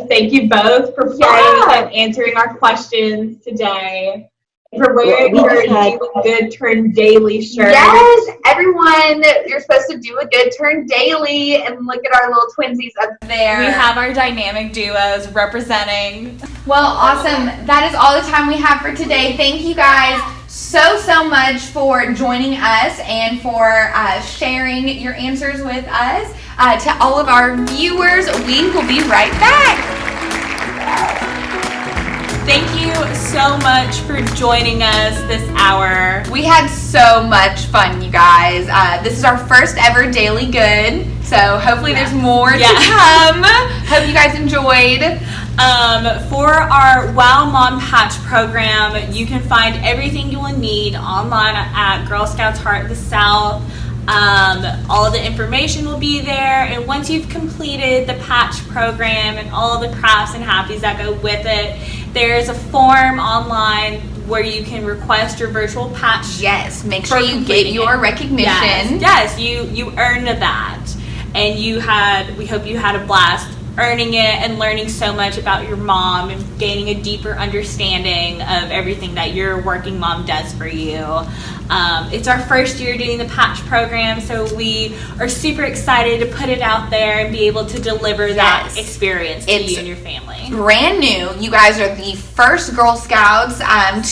Speaker 3: Thank you both for playing and answering our questions today. For wearing your Do a Good Turn Daily shirt.
Speaker 2: Yes, everyone, you're supposed to do a good turn daily, and look at our little twinsies up there.
Speaker 3: We have our dynamic duos representing.
Speaker 2: Well, awesome. That is all the time we have for today. Thank you guys so much for joining us and for sharing your answers with us. To all of our viewers, we will be right back.
Speaker 3: Thank you so much for joining us this hour.
Speaker 2: We had so much fun, you guys. This is our first ever Daily Good, so hopefully there's more to come. Hope you guys enjoyed.
Speaker 3: For our Wow Mom Patch program, you can find everything you will need online at Girl Scouts Heart of the South. All of the information will be there, and once you've completed the patch program and all the crafts and happies that go with it, there's a form online where you can request your virtual patch.
Speaker 2: Yes, make sure you get your recognition.
Speaker 3: Yes, you earned that, and we hope you had a blast earning it and learning so much about your mom and gaining a deeper understanding of everything that your working mom does for you. It's our first year doing the patch program, so we are super excited to put it out there and be able to deliver that experience to you and your family.
Speaker 2: Brand new. You guys are the first Girl Scouts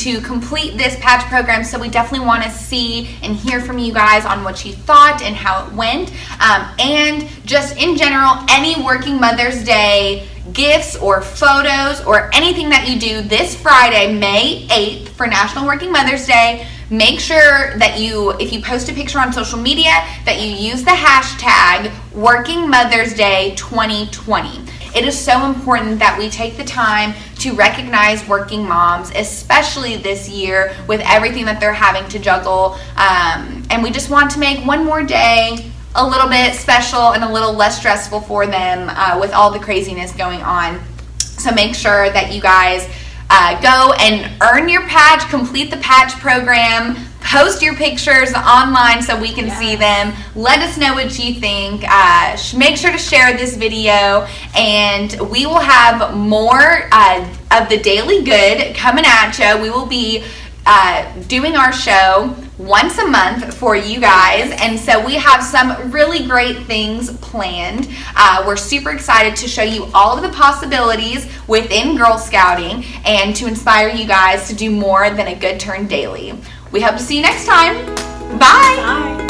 Speaker 2: to complete this patch program, so we definitely want to see and hear from you guys on what you thought and how it went. And just in general, any Working Mother's Day gifts or photos or anything that you do this Friday, May 8th for National Working Mother's Day, make sure that if you post a picture on social media, that you use the hashtag Working Mother's Day 2020. It is so important that we take the time to recognize working moms, especially this year with everything that they're having to juggle. And we just want to make one more day a little bit special and a little less stressful for them with all the craziness going on. So make sure that you guys go and earn your patch, complete the patch program, post your pictures online so we can see them. Let us know what you think. Make sure to share this video, and we will have more of the Daily Good coming at you. We will be doing our show once a month for you guys, and so we have some really great things planned. We're super excited to show you all of the possibilities within Girl Scouting and to inspire you guys to do more than a good turn daily. We hope to see you next time. Bye.